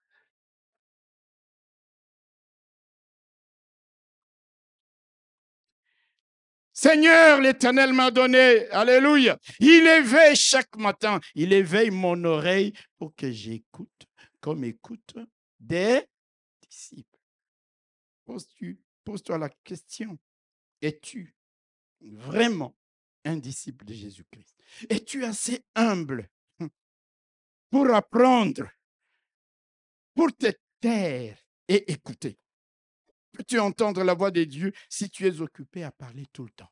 Seigneur, l'Éternel m'a donné, alléluia. Il éveille chaque matin, il éveille mon oreille pour que j'écoute, comme écoute des disciples. Pose-toi la question, es-tu vraiment un disciple de Jésus-Christ? Es-tu assez humble pour apprendre, pour te taire et écouter? Peux-tu entendre la voix de Dieu si tu es occupé à parler tout le temps?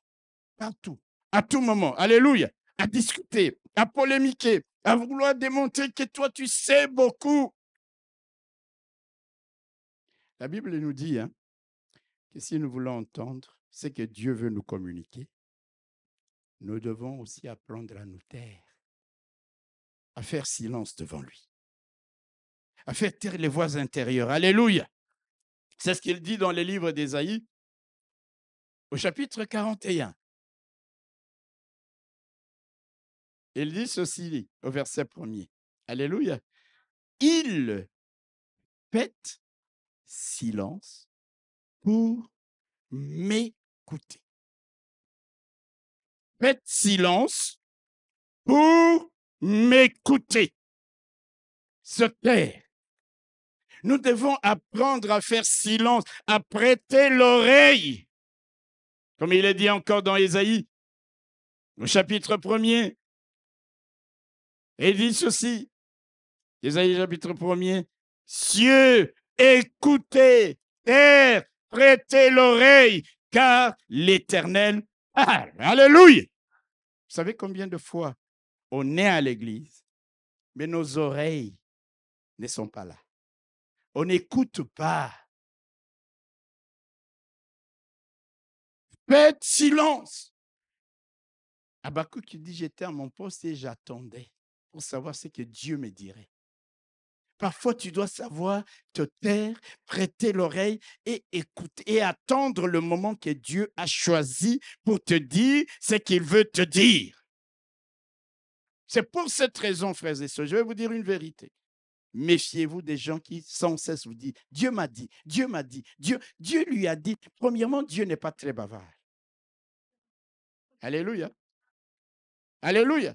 Partout, à tout moment, alléluia, à discuter, à polémiquer, à vouloir démontrer que toi, tu sais beaucoup. La Bible nous dit que si nous voulons entendre ce que Dieu veut nous communiquer, nous devons aussi apprendre à nous taire, à faire silence devant lui, à faire taire les voix intérieures. Alléluia. C'est ce qu'il dit dans les livres d'Ésaïe, au chapitre 41. Il dit ceci au verset 1er. Alléluia. Il fait silence pour m'écouter. Faites silence pour m'écouter. Se taire. Nous devons apprendre à faire silence, à prêter l'oreille. Comme il est dit encore dans Ésaïe, au chapitre 1er. Il dit ceci, Ésaïe chapitre 1er, cieux, écoutez, terre, prêtez l'oreille, car l'Éternel parle. Alléluia. Vous savez combien de fois on est à l'église, mais nos oreilles ne sont pas là. On n'écoute pas. Faites silence. Habakkuk dit, j'étais à mon poste et j'attendais pour savoir ce que Dieu me dirait. Parfois, tu dois savoir te taire, prêter l'oreille et écouter et attendre le moment que Dieu a choisi pour te dire ce qu'il veut te dire. C'est pour cette raison, frères et sœurs, je vais vous dire une vérité. Méfiez-vous des gens qui sans cesse vous disent « Dieu m'a dit, Dieu m'a dit, Dieu lui a dit ». Premièrement, Dieu n'est pas très bavard. Alléluia. Alléluia.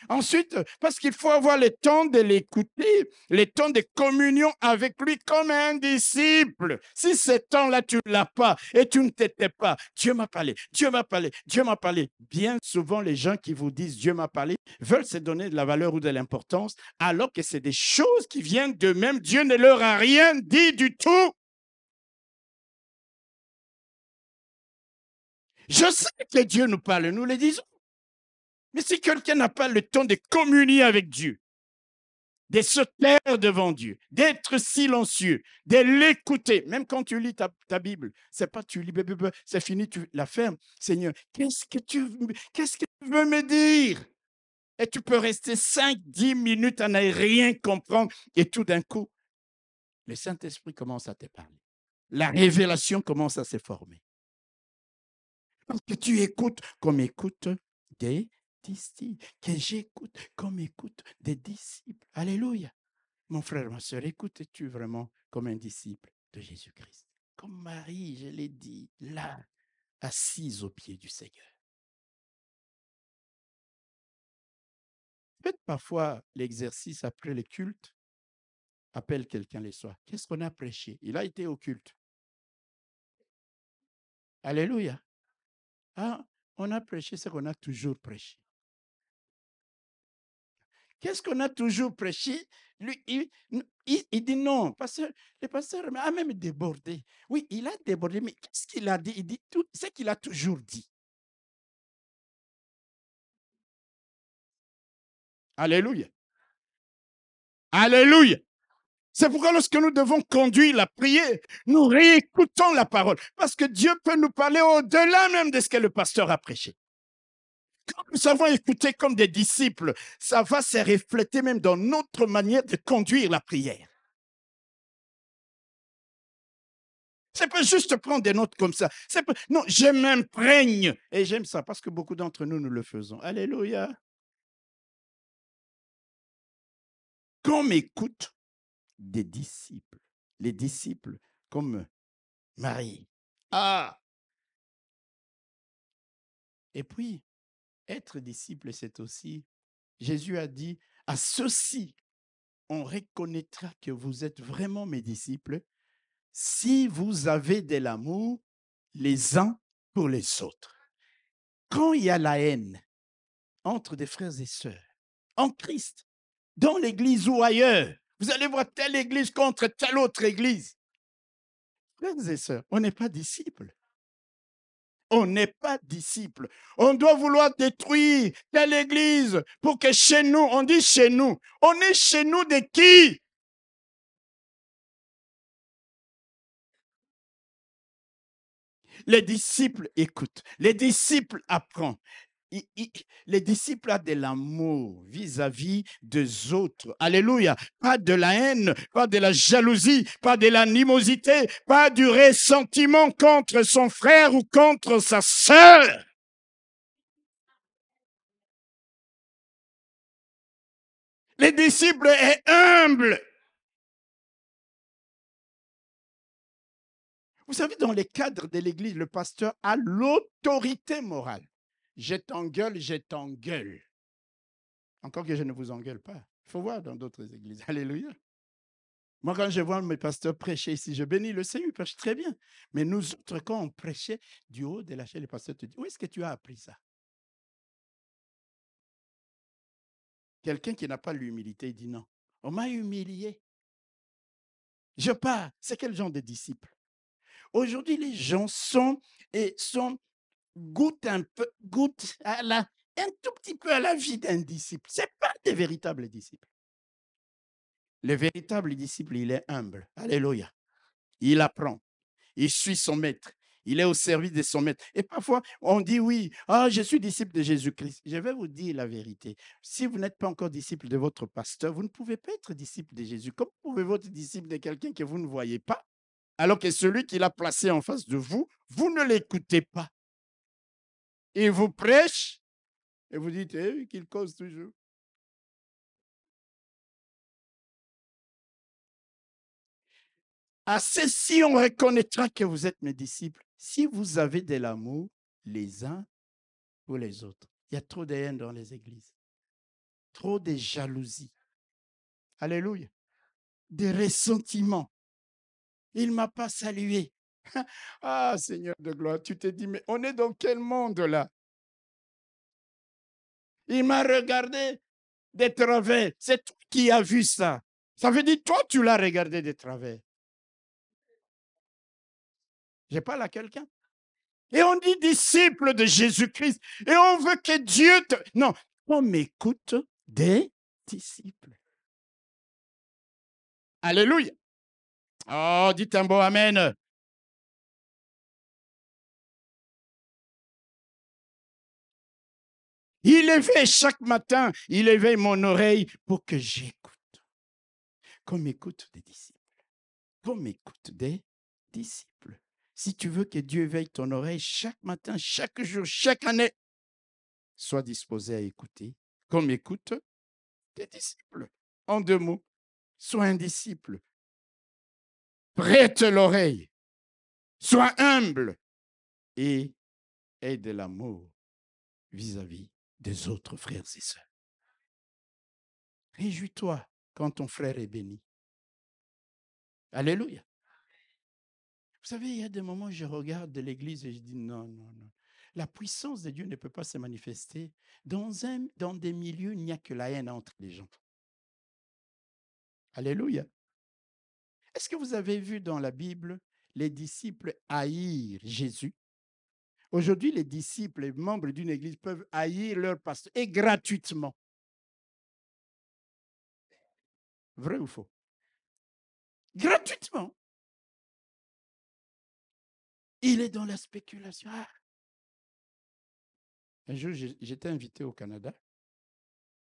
Ensuite, parce qu'il faut avoir le temps de l'écouter, le temps de communion avec lui comme un disciple. Si ce temps-là, tu ne l'as pas et tu ne t'étais pas, Dieu m'a parlé, Dieu m'a parlé, Dieu m'a parlé. Bien souvent, les gens qui vous disent Dieu m'a parlé veulent se donner de la valeur ou de l'importance, alors que c'est des choses qui viennent d'eux-mêmes. Dieu ne leur a rien dit du tout. Je sais que Dieu nous parle, nous le disons. Mais si quelqu'un n'a pas le temps de communier avec Dieu, de se taire devant Dieu, d'être silencieux, de l'écouter, même quand tu lis ta Bible, c'est pas tu lis, c'est fini, tu la fermes. Seigneur, qu'est-ce que tu veux me dire? Et tu peux rester 5-10 minutes à ne rien comprendre et tout d'un coup, le Saint-Esprit commence à te parler. La révélation commence à se former. Parce que tu écoutes comme écoute des disciples, que j'écoute comme écoute des disciples. Alléluia. Mon frère, ma soeur, écoutes-tu vraiment comme un disciple de Jésus-Christ? Comme Marie, je l'ai dit, là, assise aux pieds du Seigneur. Faites parfois l'exercice après le culte. Appelle quelqu'un le soir. Qu'est-ce qu'on a prêché? Il a été au culte. Alléluia. Ah, on a prêché ce qu'on a toujours prêché. Qu'est-ce qu'on a toujours prêché? Lui, il dit non. Le pasteur a même débordé. Oui, il a débordé, mais qu'est-ce qu'il a dit? Il dit tout ce qu'il a toujours dit. Alléluia. Alléluia. C'est pourquoi lorsque nous devons conduire la prière, nous réécoutons la parole. Parce que Dieu peut nous parler au-delà même de ce que le pasteur a prêché. Quand nous savons écouter comme des disciples, ça va se refléter même dans notre manière de conduire la prière. C'est pas juste prendre des notes comme ça. Non, je m'imprègne. Et j'aime ça parce que beaucoup d'entre nous, nous le faisons. Alléluia. Qu'on m'écoute des disciples. Les disciples comme Marie. Ah! Et puis, être disciple, c'est aussi, Jésus a dit, à ceux-ci, on reconnaîtra que vous êtes vraiment mes disciples si vous avez de l'amour les uns pour les autres. Quand il y a la haine entre des frères et sœurs, en Christ, dans l'église ou ailleurs, vous allez voir telle église contre telle autre église. Frères et sœurs, on n'est pas disciples. On n'est pas disciples. On doit vouloir détruire telle église pour que chez nous, on dit chez nous, on est chez nous de qui? Les disciples écoutent, les disciples apprennent. Les disciples ont de l'amour vis-à-vis des autres. Alléluia. Pas de la haine, pas de la jalousie, pas de l'animosité, pas du ressentiment contre son frère ou contre sa sœur. Les disciples est humble. Vous savez, dans les cadres de l'Église, le pasteur a l'autorité morale. Je t'engueule, je t'engueule. Encore que je ne vous engueule pas. Il faut voir dans d'autres églises. Alléluia. Moi, quand je vois mes pasteurs prêcher ici, je bénis le Seigneur, ils prêchent très bien. Mais nous autres, quand on prêchait du haut de la chaîne, les pasteurs te disent, où est-ce que tu as appris ça? Quelqu'un qui n'a pas l'humilité, il dit non. On m'a humilié. Je pars. C'est quel genre de disciple? Aujourd'hui, les gens goûtent un tout petit peu à la vie d'un disciple. Ce n'est pas des véritables disciples. Le véritable disciple, il est humble. Alléluia. Il apprend. Il suit son maître. Il est au service de son maître. Et parfois, on dit oui, je suis disciple de Jésus-Christ. Je vais vous dire la vérité. Si vous n'êtes pas encore disciple de votre pasteur, vous ne pouvez pas être disciple de Jésus. Comment pouvez-vous être disciple de quelqu'un que vous ne voyez pas, alors que celui qui l'a placé en face de vous, vous ne l'écoutez pas? Il vous prêche et vous dites qu'il cause toujours. À ceci, on reconnaîtra que vous êtes mes disciples si vous avez de l'amour les uns pour les autres. Il y a trop de haine dans les églises, trop de jalousie. Alléluia. Des ressentiments. Il ne m'a pas salué. Ah, Seigneur de gloire, tu t'es dit, mais on est dans quel monde là? Il m'a regardé de travers. C'est toi qui as vu ça. Ça veut dire, toi, tu l'as regardé de travers. Je parle à quelqu'un. Et on dit disciple de Jésus-Christ. Et on veut que Dieu te... Non, on m'écoute des disciples. Alléluia. Oh, dites un beau amen. Il éveille chaque matin, il éveille mon oreille pour que j'écoute. Qu'on m'écoute des disciples. Qu'on m'écoute des disciples. Si tu veux que Dieu éveille ton oreille chaque matin, chaque jour, chaque année, sois disposé à écouter. Qu'on m'écoute des disciples. En deux mots, sois un disciple. Prête l'oreille. Sois humble et aie de l'amour vis-à-vis des autres frères et sœurs. Réjouis-toi quand ton frère est béni. Alléluia. Vous savez, il y a des moments où je regarde de l'église et je dis non, non, non. La puissance de Dieu ne peut pas se manifester. Dans des milieux, il n'y a que la haine entre les gens. Alléluia. Est-ce que vous avez vu dans la Bible les disciples haïr Jésus? Aujourd'hui, les disciples, les membres d'une église peuvent haïr leur pasteur et gratuitement. Vrai ou faux? Gratuitement. Il est dans la spéculation. Ah. Un jour, j'étais invité au Canada.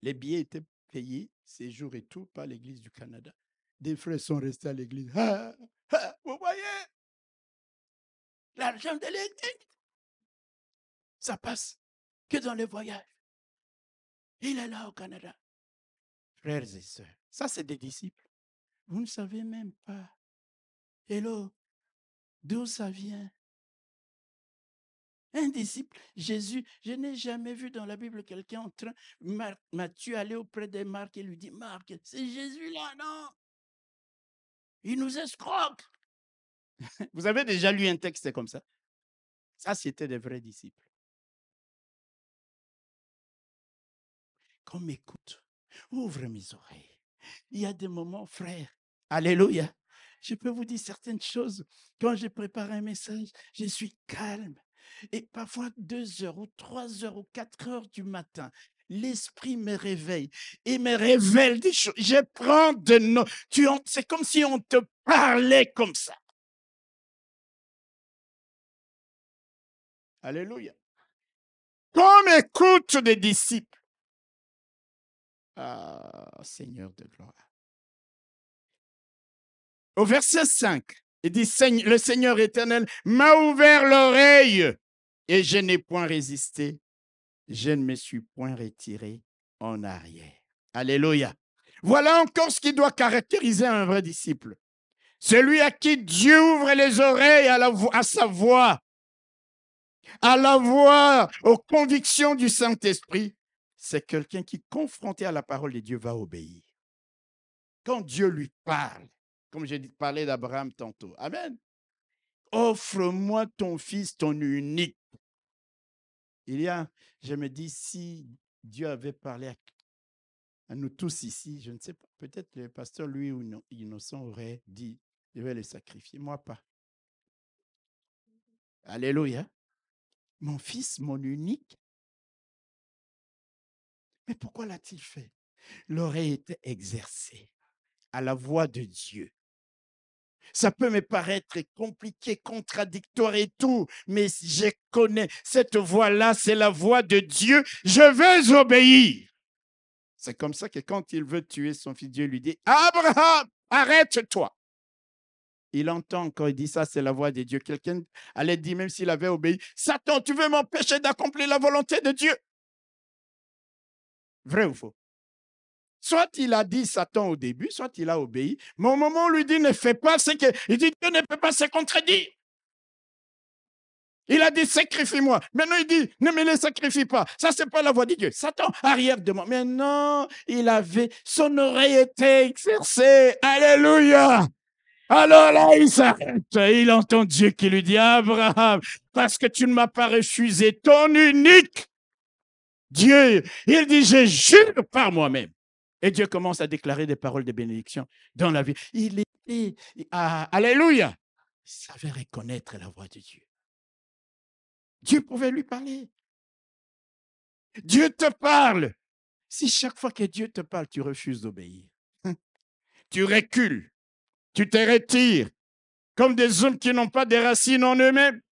Les billets étaient payés, séjour et tout, par l'Église du Canada. Des frères sont restés à l'église. Ah, ah, vous voyez, l'argent de l'église, ça passe que dans les voyages. Il est là au Canada. Frères et sœurs, ça c'est des disciples. Vous ne savez même pas. Hello, d'où ça vient? Un disciple, Jésus, je n'ai jamais vu dans la Bible quelqu'un en train, Matthieu aller auprès de Marc et lui dit, Marc, c'est Jésus là, non? Il nous escroque. Vous avez déjà lu un texte comme ça? Ça, c'était des vrais disciples. Qu'on m'écoute, ouvre mes oreilles. Il y a des moments, frère, alléluia. Je peux vous dire certaines choses. Quand je prépare un message, je suis calme. Et parfois 2 heures ou 3 heures ou 4 heures du matin, l'esprit me réveille et me révèle des choses. Je prends de notes. C'est comme si on te parlait comme ça. Alléluia. Qu'on m'écoute des disciples. Ah, Seigneur de gloire. Au verset 5, il dit, le Seigneur éternel m'a ouvert l'oreille et je n'ai point résisté. Je ne me suis point retiré en arrière. Alléluia. Voilà encore ce qui doit caractériser un vrai disciple. Celui à qui Dieu ouvre les oreilles à sa voix, à la voix, aux convictions du Saint-Esprit. C'est quelqu'un qui, confronté à la parole de Dieu, va obéir. Quand Dieu lui parle, comme j'ai parlé d'Abraham tantôt. Amen. Offre-moi ton fils, ton unique. Je me dis, si Dieu avait parlé à nous tous ici, je ne sais pas, peut-être le pasteur, lui ou innocent, aurait dit, je vais le sacrifier, moi pas. Alléluia. Mon fils, mon unique. Mais pourquoi l'a-t-il fait? L'oreille était exercée à la voix de Dieu. Ça peut me paraître compliqué, contradictoire et tout, mais je connais cette voix-là, c'est la voix de Dieu. Je veux obéir. C'est comme ça que quand il veut tuer son fils, Dieu lui dit, Abraham, arrête-toi. Il entend quand il dit ça, c'est la voix de Dieu. Quelqu'un allait dire, même s'il avait obéi, Satan, tu veux m'empêcher d'accomplir la volonté de Dieu? Vrai ou faux? Soit il a dit Satan au début, soit il a obéi. Mais au moment où on lui dit ne fais pas, c'est qu'il dit Dieu ne peut pas se contredire. Il a dit sacrifie-moi. Maintenant il dit ne me les sacrifie pas. Ça, c'est pas la voix de Dieu. Satan arrière de moi. Mais non, son oreille était exercée. Alléluia. Alors là, il s'arrête. Il entend Dieu qui lui dit Abraham, parce que tu ne m'as pas refusé ton unique. Dieu, il dit je jure par moi-même. Et Dieu commence à déclarer des paroles de bénédiction dans la vie. Alléluia. Il savait reconnaître la voix de Dieu. Dieu pouvait lui parler. Dieu te parle. Si chaque fois que Dieu te parle, tu refuses d'obéir, tu recules, tu te retires, comme des hommes qui n'ont pas de racines en eux-mêmes,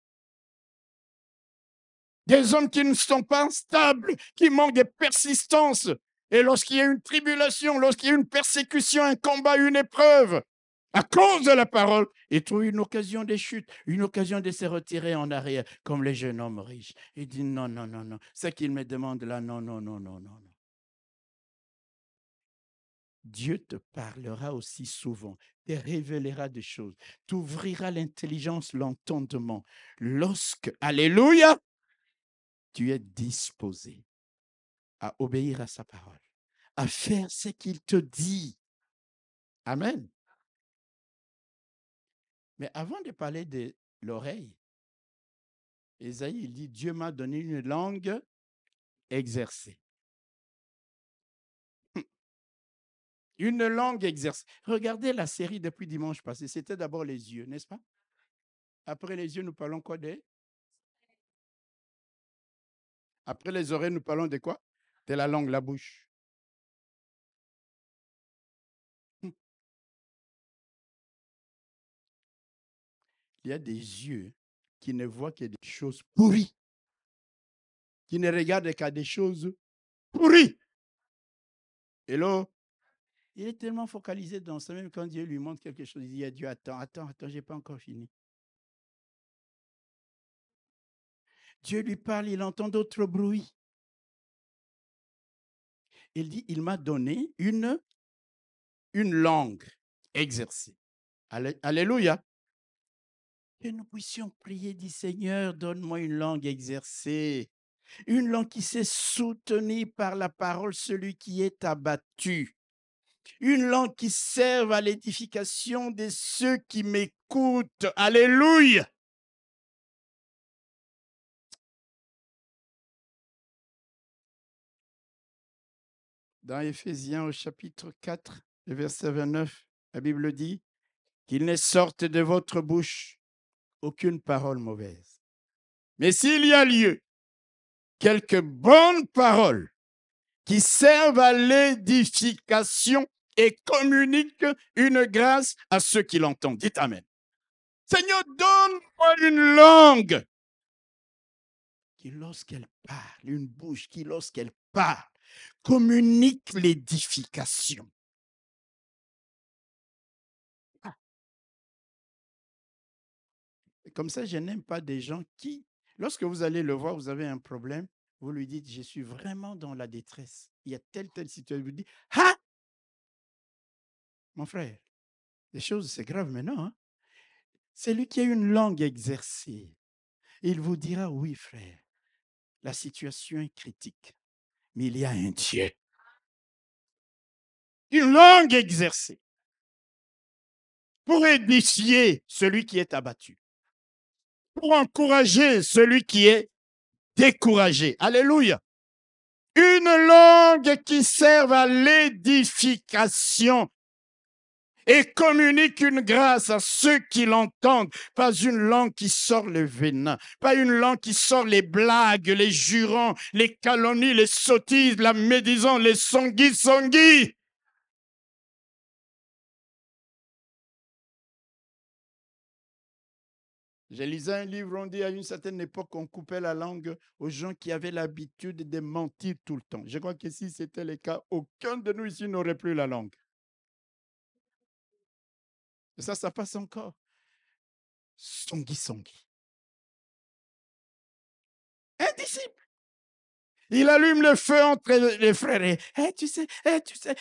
des hommes qui ne sont pas stables, qui manquent de persistance. Et lorsqu'il y a une tribulation, lorsqu'il y a une persécution, un combat, une épreuve, à cause de la parole, il trouve une occasion de chute, une occasion de se retirer en arrière, comme les jeunes hommes riches. Il dit non, non, non, non. Ce qu'il me demande là, non, non, non, non, non. Dieu te parlera aussi souvent, te révélera des choses, t'ouvrira l'intelligence, l'entendement. Lorsque, alléluia, tu es disposé à obéir à sa parole, à faire ce qu'il te dit. Amen. Mais avant de parler de l'oreille, Ésaïe, il dit, Dieu m'a donné une langue exercée. Une langue exercée. Regardez la série depuis dimanche passé. C'était d'abord les yeux, n'est-ce pas? Après les yeux, nous parlons quoi des? Après les oreilles, nous parlons de quoi? De la langue, la bouche. Il y a des yeux qui ne voient que des choses pourries, qui ne regardent qu'à des choses pourries. Et là, il est tellement focalisé dans ça, même quand Dieu lui montre quelque chose, il dit à Dieu, attends, je n'ai pas encore fini. Dieu lui parle, il entend d'autres bruits. Il dit, il m'a donné une langue exercée. Alléluia. Que nous puissions prier, dit Seigneur, donne-moi une langue exercée, une langue qui sait soutenir par la parole celui qui est abattu, une langue qui serve à l'édification de ceux qui m'écoutent. Alléluia. Dans Éphésiens au chapitre 4, le verset 29, la Bible dit qu'il ne sorte de votre bouche aucune parole mauvaise. Mais s'il y a lieu, quelques bonnes paroles qui servent à l'édification et communiquent une grâce à ceux qui l'entendent. Dites Amen. Seigneur, donne-moi une langue qui, lorsqu'elle parle, une bouche qui, lorsqu'elle parle, communique l'édification. Comme ça, je n'aime pas des gens qui, lorsque vous allez le voir, vous avez un problème, vous lui dites, je suis vraiment dans la détresse. Il y a telle situation. Vous dites, ah, mon frère, les choses, c'est grave maintenant. Hein? C'est lui qui a une langue exercée. Il vous dira, oui, frère, la situation est critique, mais il y a un Dieu. Une langue exercée pour édifier celui qui est abattu, pour encourager celui qui est découragé. Alléluia. Une langue qui serve à l'édification et communique une grâce à ceux qui l'entendent. Pas une langue qui sort le venin, pas une langue qui sort les blagues, les jurons, les calomnies, les sottises, la médisance, les songis. J'ai lu un livre, on dit à une certaine époque, on coupait la langue aux gens qui avaient l'habitude de mentir tout le temps. Je crois que si c'était le cas, aucun de nous ici n'aurait plus la langue. Et ça passe encore. Songis. Un disciple. Il allume le feu entre les frères. Tu sais,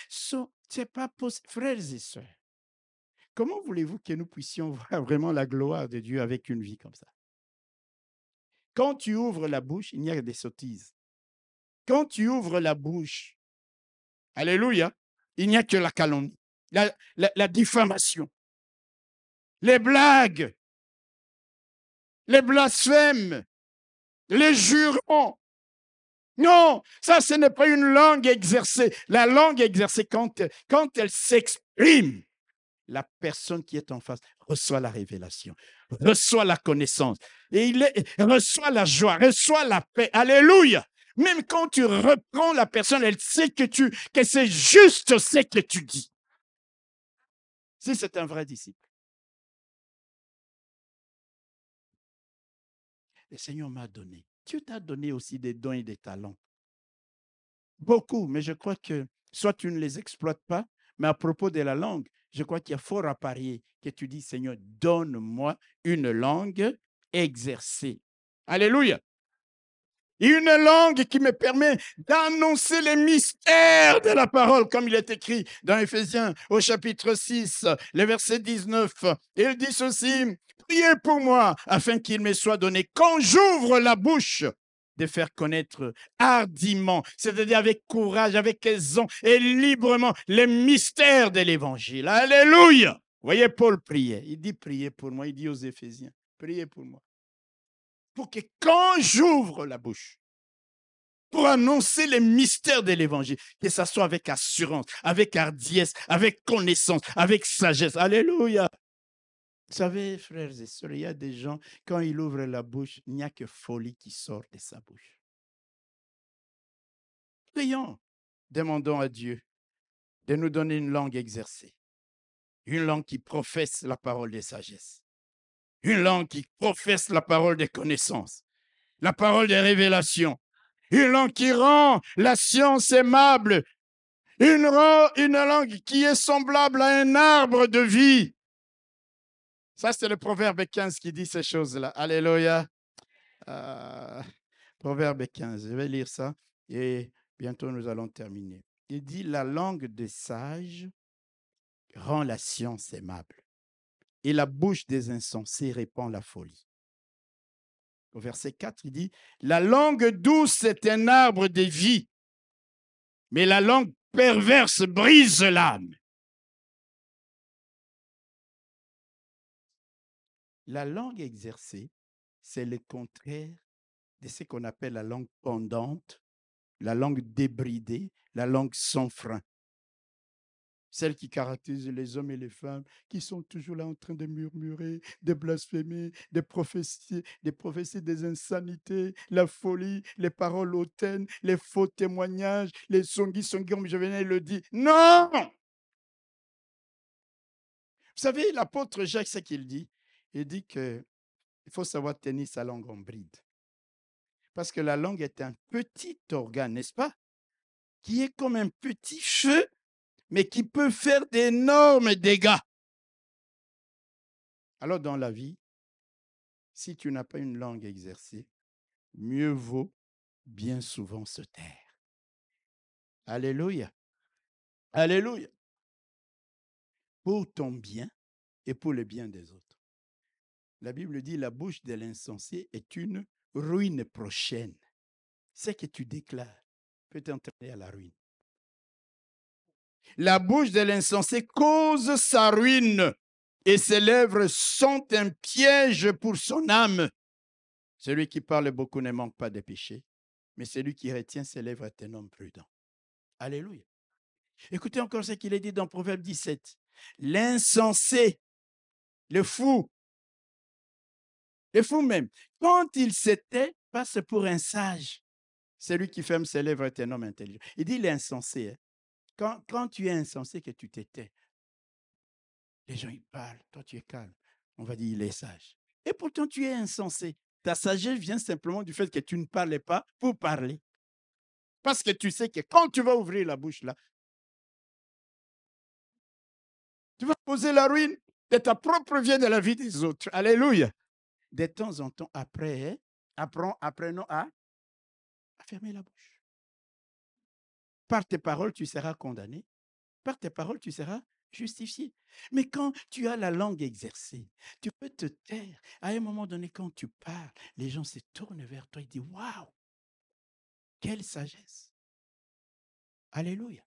c'est pas possible. Frères et sœurs, comment voulez-vous que nous puissions voir vraiment la gloire de Dieu avec une vie comme ça? Quand tu ouvres la bouche, il n'y a que des sottises. Quand tu ouvres la bouche, alléluia, il n'y a que la calomnie, la diffamation, les blagues, les blasphèmes, les jurements. Non, ça, ce n'est pas une langue exercée. La langue exercée, quand elle s'exprime, la personne qui est en face reçoit la révélation, reçoit la connaissance, et reçoit la joie, reçoit la paix. Alléluia. Même quand tu reprends la personne, elle sait que c'est juste ce que tu dis. Si c'est un vrai disciple. Le Seigneur m'a donné. Dieu t'a donné aussi des dons et des talents. Beaucoup, mais je crois que soit tu ne les exploites pas, mais à propos de la langue, je crois qu'il y a fort à parier que tu dis, Seigneur, donne-moi une langue exercée. Alléluia. Une langue qui me permet d'annoncer les mystères de la parole, comme il est écrit dans Éphésiens au chapitre 6, le verset 19. Il dit ceci, priez pour moi afin qu'il me soit donné, quand j'ouvre la bouche, de faire connaître hardiment, c'est-à-dire avec courage, avec aisance et librement les mystères de l'Évangile. Alléluia! Voyez, Paul priait. Il dit, priez pour moi. Il dit aux Éphésiens, priez pour moi. Pour que quand j'ouvre la bouche, pour annoncer les mystères de l'évangile, que ça soit avec assurance, avec hardiesse, avec connaissance, avec sagesse. Alléluia. Vous savez, frères et sœurs, il y a des gens, quand ils ouvrent la bouche, il n'y a que folie qui sort de sa bouche. Prions, demandons à Dieu de nous donner une langue exercée, une langue qui professe la parole de sagesse, une langue qui professe la parole de connaissance, la parole de révélation, une langue qui rend la science aimable, une langue qui est semblable à un arbre de vie. Ça, c'est le Proverbe 15 qui dit ces choses-là. Alléluia. Proverbe 15, je vais lire ça et bientôt nous allons terminer. Il dit, la langue des sages rend la science aimable et la bouche des insensés répand la folie. Au verset 4, il dit, la langue douce est un arbre de vie, mais la langue perverse brise l'âme. La langue exercée, c'est le contraire de ce qu'on appelle la langue pendante, la langue débridée, la langue sans frein. Celle qui caractérise les hommes et les femmes qui sont toujours là en train de murmurer, de blasphémer, de prophéties des insanités, la folie, les paroles hautaines, les faux témoignages, les songi, comme je venais de le dire. Non! Vous savez, l'apôtre Jacques, ce qu'il dit, il dit qu'il faut savoir tenir sa langue en bride. Parce que la langue est un petit organe, n'est-ce pas? Qui est comme un petit feu, mais qui peut faire d'énormes dégâts. Alors, dans la vie, si tu n'as pas une langue exercée, mieux vaut bien souvent se taire. Alléluia. Alléluia. Pour ton bien et pour le bien des autres. La Bible dit, la bouche de l'insensé est une ruine prochaine. Ce que tu déclares peut t'entraîner à la ruine. La bouche de l'insensé cause sa ruine et ses lèvres sont un piège pour son âme. Celui qui parle beaucoup ne manque pas de péché, mais celui qui retient ses lèvres est un homme prudent. Alléluia. Écoutez encore ce qu'il est dit dans Proverbe 17. L'insensé, le fou même, quand il se tait, passe pour un sage. Celui qui ferme ses lèvres est un homme intelligent. Il dit l'insensé. Quand tu es insensé, que tu te tais, les gens ils parlent, toi tu es calme. On va dire il est sage. Et pourtant tu es insensé. Ta sagesse vient simplement du fait que tu ne parles pas pour parler. Parce que tu sais que quand tu vas ouvrir la bouche là, tu vas poser la ruine de ta propre vie et de la vie des autres. Alléluia. De temps en temps, apprenons à fermer la bouche. Par tes paroles, tu seras condamné. Par tes paroles, tu seras justifié. Mais quand tu as la langue exercée, tu peux te taire. À un moment donné, quand tu parles, les gens se tournent vers toi et disent « Waouh, quelle sagesse !» Alléluia.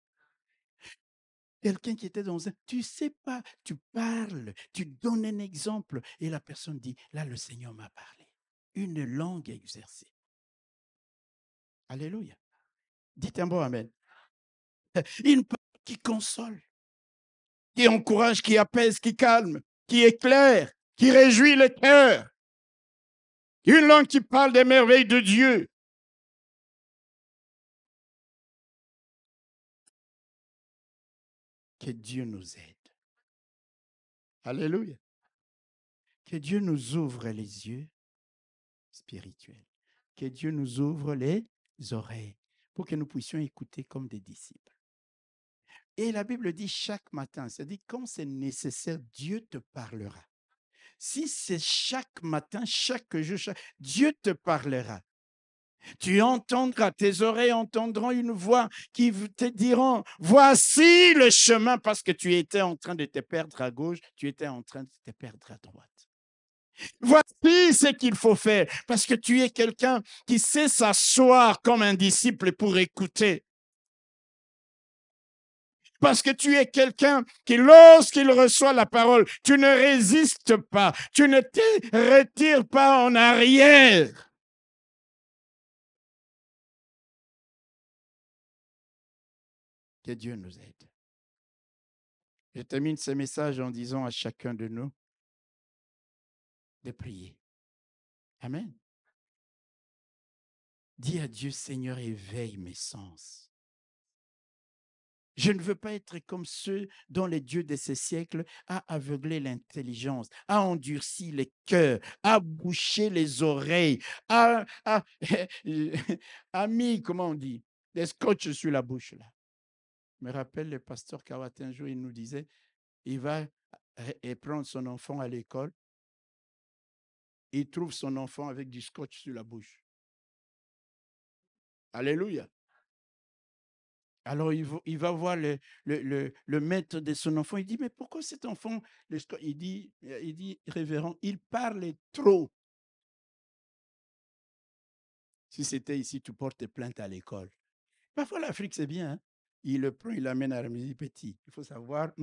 Quelqu'un qui était dans un... Tu ne sais pas, tu parles, tu donnes un exemple et la personne dit « Là, le Seigneur m'a parlé. » Une langue exercée. Alléluia. Dites un bon amen. Une parole qui console, qui encourage, qui apaise, qui calme, qui éclaire, qui réjouit le cœur. Une langue qui parle des merveilles de Dieu. Que Dieu nous aide. Alléluia. Que Dieu nous ouvre les yeux spirituels. Que Dieu nous ouvre les oreilles pour que nous puissions écouter comme des disciples. Et la Bible dit chaque matin, c'est-à-dire quand c'est nécessaire, Dieu te parlera. Si c'est chaque matin, chaque jour, Dieu te parlera. Tu entendras, tes oreilles entendront une voix qui te diront, voici le chemin, parce que tu étais en train de te perdre à gauche, tu étais en train de te perdre à droite. Voici ce qu'il faut faire, parce que tu es quelqu'un qui sait s'asseoir comme un disciple pour écouter. Parce que tu es quelqu'un qui, lorsqu'il reçoit la parole, tu ne résistes pas, tu ne te retires pas en arrière. Que Dieu nous aide. Je termine ce message en disant à chacun de nous de prier. Amen. Dis à Dieu, Seigneur, éveille mes sens. Je ne veux pas être comme ceux dont les dieux de ces siècles a aveuglé l'intelligence, a endurci les cœurs, a bouché les oreilles, a mis, comment on dit, des scotch sur la bouche. Là. Je me rappelle le pasteur Kawat, un jour, il nous disait, il va prendre son enfant à l'école, il trouve son enfant avec du scotch sur la bouche. Alléluia. Alors, il va voir le maître de son enfant. Il dit, mais pourquoi cet enfant, il dit, révérend, il parle trop. Si c'était ici, tu portes plainte à l'école. Parfois, l'Afrique, c'est bien. Hein? Il le prend, il l'amène à la maison petit. Il faut savoir.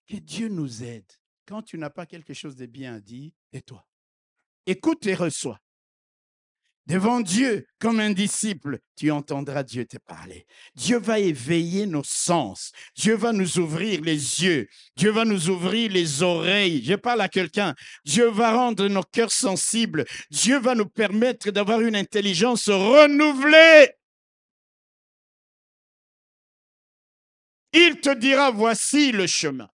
Que Dieu nous aide. Quand tu n'as pas quelque chose de bien à dire, tais-toi. Écoute et reçois. Devant Dieu, comme un disciple, tu entendras Dieu te parler. Dieu va éveiller nos sens. Dieu va nous ouvrir les yeux. Dieu va nous ouvrir les oreilles. Je parle à quelqu'un. Dieu va rendre nos cœurs sensibles. Dieu va nous permettre d'avoir une intelligence renouvelée. Il te dira, voici le chemin.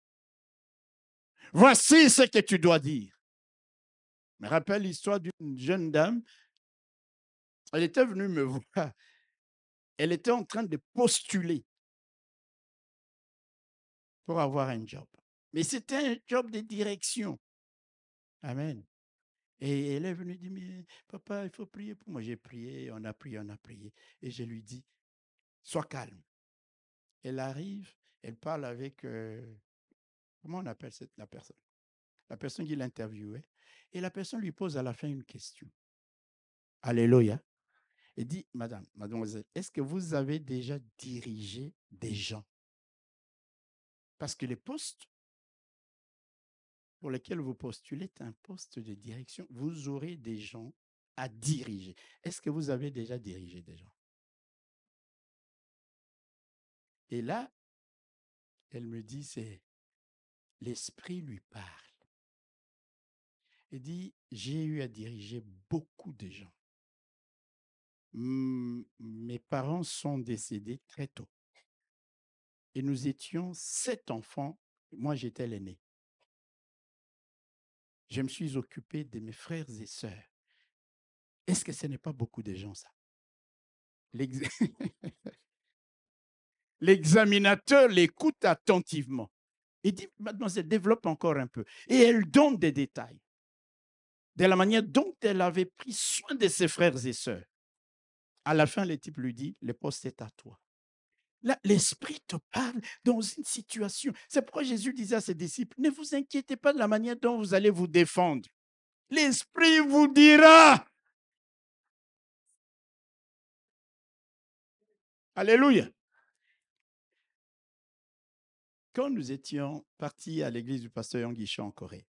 Voici ce que tu dois dire. Je me rappelle l'histoire d'une jeune dame. Elle était venue me voir. Elle était en train de postuler pour avoir un job. Mais c'était un job de direction. Amen. Et elle est venue dire, mais papa, il faut prier pour moi. J'ai prié, on a prié. Et je lui dis, sois calme. Elle arrive, elle parle avec, comment on appelle la personne? La personne qui l'interviewait. Et la personne lui pose à la fin une question. Alléluia. Elle dit, mademoiselle, est-ce que vous avez déjà dirigé des gens? Parce que les postes pour lesquels vous postulez est un poste de direction. Vous aurez des gens à diriger. Est-ce que vous avez déjà dirigé des gens? Et là, elle me dit, c'est l'esprit lui parle. Elle dit, j'ai eu à diriger beaucoup de gens. Mes parents sont décédés très tôt. Et nous étions 7 enfants. Moi, j'étais l'aîné. Je me suis occupé de mes frères et sœurs. Est-ce que ce n'est pas beaucoup de gens, ça? L'examinateur l'écoute attentivement. Il dit, mademoiselle, développe encore un peu. Et elle donne des détails de la manière dont elle avait pris soin de ses frères et sœurs. À la fin, le type lui dit, le poste est à toi. Là, l'Esprit te parle dans une situation. C'est pourquoi Jésus disait à ses disciples, ne vous inquiétez pas de la manière dont vous allez vous défendre. L'Esprit vous dira. Alléluia. Quand nous étions partis à l'église du pasteur Yanguicha en Corée,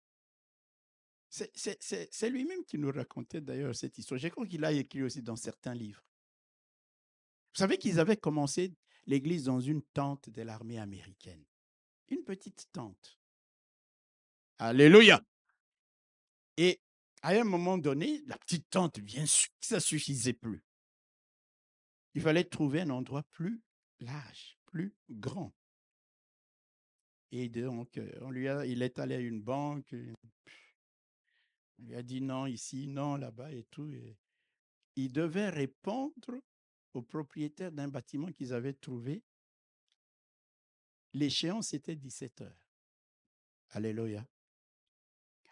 c'est lui-même qui nous racontait d'ailleurs cette histoire. Je crois qu'il a écrit aussi dans certains livres. Vous savez qu'ils avaient commencé l'église dans une tente de l'armée américaine. Une petite tente. Alléluia. Et à un moment donné, la petite tente, bien sûr, ça ne suffisait plus. Il fallait trouver un endroit plus large, plus grand. Et donc, il est allé à une banque, on lui a dit non ici, non là-bas et tout. Et il devait répondre au propriétaire d'un bâtiment qu'ils avaient trouvé. L'échéance était 17 heures. Alléluia.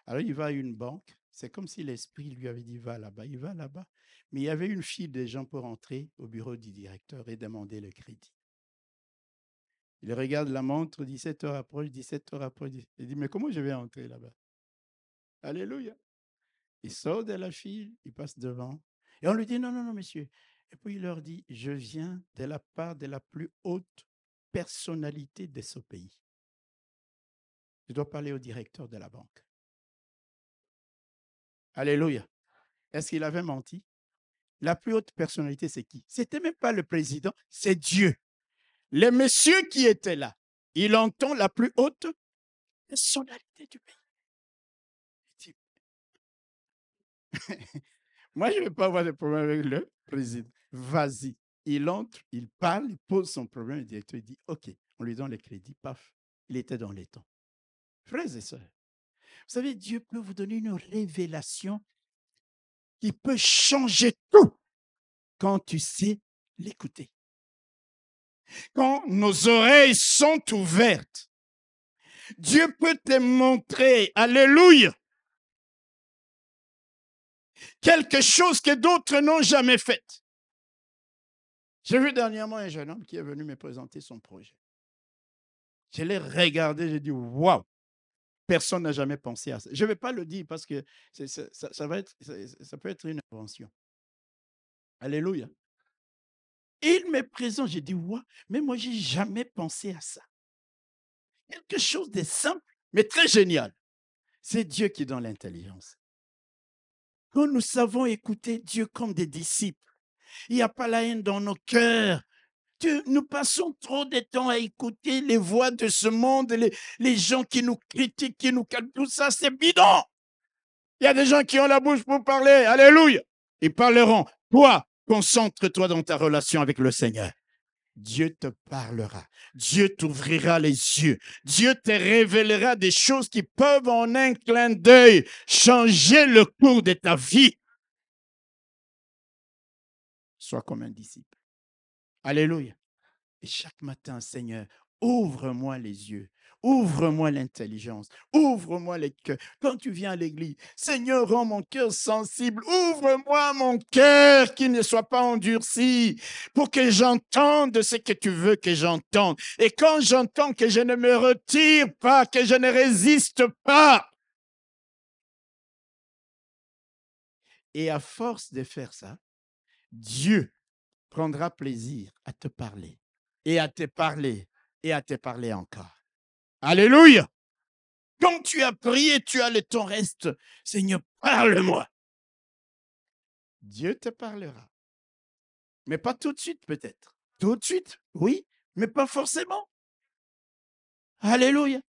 Alors, il va à une banque. C'est comme si l'esprit lui avait dit, va là-bas. Il va là-bas. Mais il y avait une file de gens pour entrer au bureau du directeur et demander le crédit. Il regarde la montre, 17 heures approche, 17 heures approche. Il dit, mais comment je vais entrer là-bas? Alléluia. Il sort de la file, il passe devant. Et on lui dit, non, non, non, monsieur, Et puis il leur dit, je viens de la part de la plus haute personnalité de ce pays. Je dois parler au directeur de la banque. Alléluia. Est-ce qu'il avait menti? La plus haute personnalité, c'est qui? C'était même pas le président, c'est Dieu. Les messieurs qui étaient là, il entend la plus haute personnalité du pays. Moi, je ne vais pas avoir de problème avec le président. Vas-y. Il entre, il parle, il pose son problème, le directeur dit, OK, on lui donne le crédit, paf, il était dans les temps. Frères et sœurs, vous savez, Dieu peut vous donner une révélation qui peut changer tout quand tu sais l'écouter. Quand nos oreilles sont ouvertes, Dieu peut te montrer, alléluia, quelque chose que d'autres n'ont jamais fait. J'ai vu dernièrement un jeune homme qui est venu me présenter son projet. Je l'ai regardé, j'ai dit, waouh, personne n'a jamais pensé à ça. Je ne vais pas le dire parce que ça peut être une invention. Alléluia. Il me présente, j'ai dit, waouh, mais moi, je n'ai jamais pensé à ça. Quelque chose de simple, mais très génial. C'est Dieu qui donne l'intelligence. Quand nous savons écouter Dieu comme des disciples, il n'y a pas la haine dans nos cœurs. Nous passons trop de temps à écouter les voix de ce monde, les gens qui nous critiquent, qui nous calment. Tout ça, c'est bidon. Il y a des gens qui ont la bouche pour parler. Alléluia. Ils parleront. Toi, concentre-toi dans ta relation avec le Seigneur. Dieu te parlera. Dieu t'ouvrira les yeux. Dieu te révélera des choses qui peuvent en un clin d'œil changer le cours de ta vie. Sois comme un disciple. Alléluia. Et chaque matin, Seigneur, ouvre-moi les yeux. Ouvre-moi l'intelligence. Ouvre-moi les cœurs. Quand tu viens à l'église, Seigneur, rends mon cœur sensible. Ouvre-moi mon cœur qui ne soit pas endurci pour que j'entende ce que tu veux que j'entende. Et quand j'entends, que je ne me retire pas, que je ne résiste pas. Et à force de faire ça, Dieu prendra plaisir à te parler et à te parler et à te parler encore. Alléluia! Quand tu as prié, tu as le temps reste. Seigneur, parle-moi. Dieu te parlera. Mais pas tout de suite peut-être. Tout de suite, oui, mais pas forcément. Alléluia!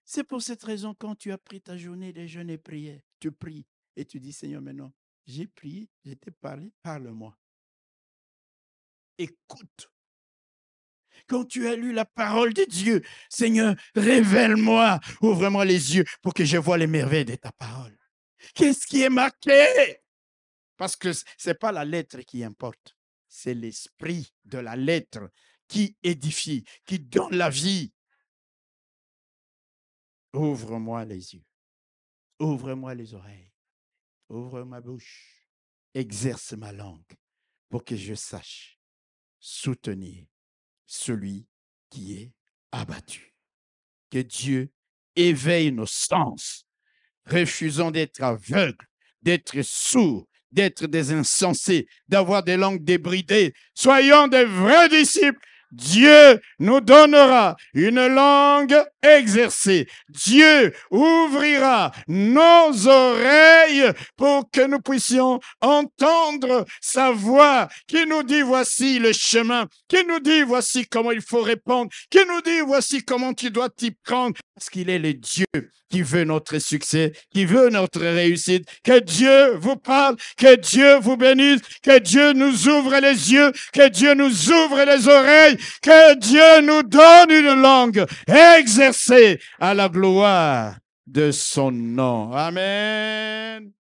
C'est pour cette raison, quand tu as pris ta journée de jeûne et prière, tu pries et tu dis, Seigneur, maintenant, j'ai prié, j'ai t'ai parlé, parle-moi. Écoute. Quand tu as lu la parole de Dieu, Seigneur, révèle-moi, ouvre-moi les yeux pour que je voie les merveilles de ta parole. Qu'est-ce qui est marqué? Parce que ce n'est pas la lettre qui importe, c'est l'esprit de la lettre qui édifie, qui donne la vie. Ouvre-moi les yeux, ouvre-moi les oreilles, ouvre ma bouche, exerce ma langue pour que je sache soutenir celui qui est abattu. Que Dieu éveille nos sens. Refusons d'être aveugles, d'être sourds, d'être des insensés, d'avoir des langues débridées. Soyons des vrais disciples. Dieu nous donnera une langue exercée. Dieu ouvrira nos oreilles pour que nous puissions entendre sa voix qui nous dit voici le chemin, qui nous dit voici comment il faut répondre, qui nous dit voici comment tu dois t'y prendre. Parce qu'il est le Dieu qui veut notre succès, qui veut notre réussite. Que Dieu vous parle, que Dieu vous bénisse, que Dieu nous ouvre les yeux, que Dieu nous ouvre les oreilles, que Dieu nous donne une langue exercée à la gloire de son nom. Amen.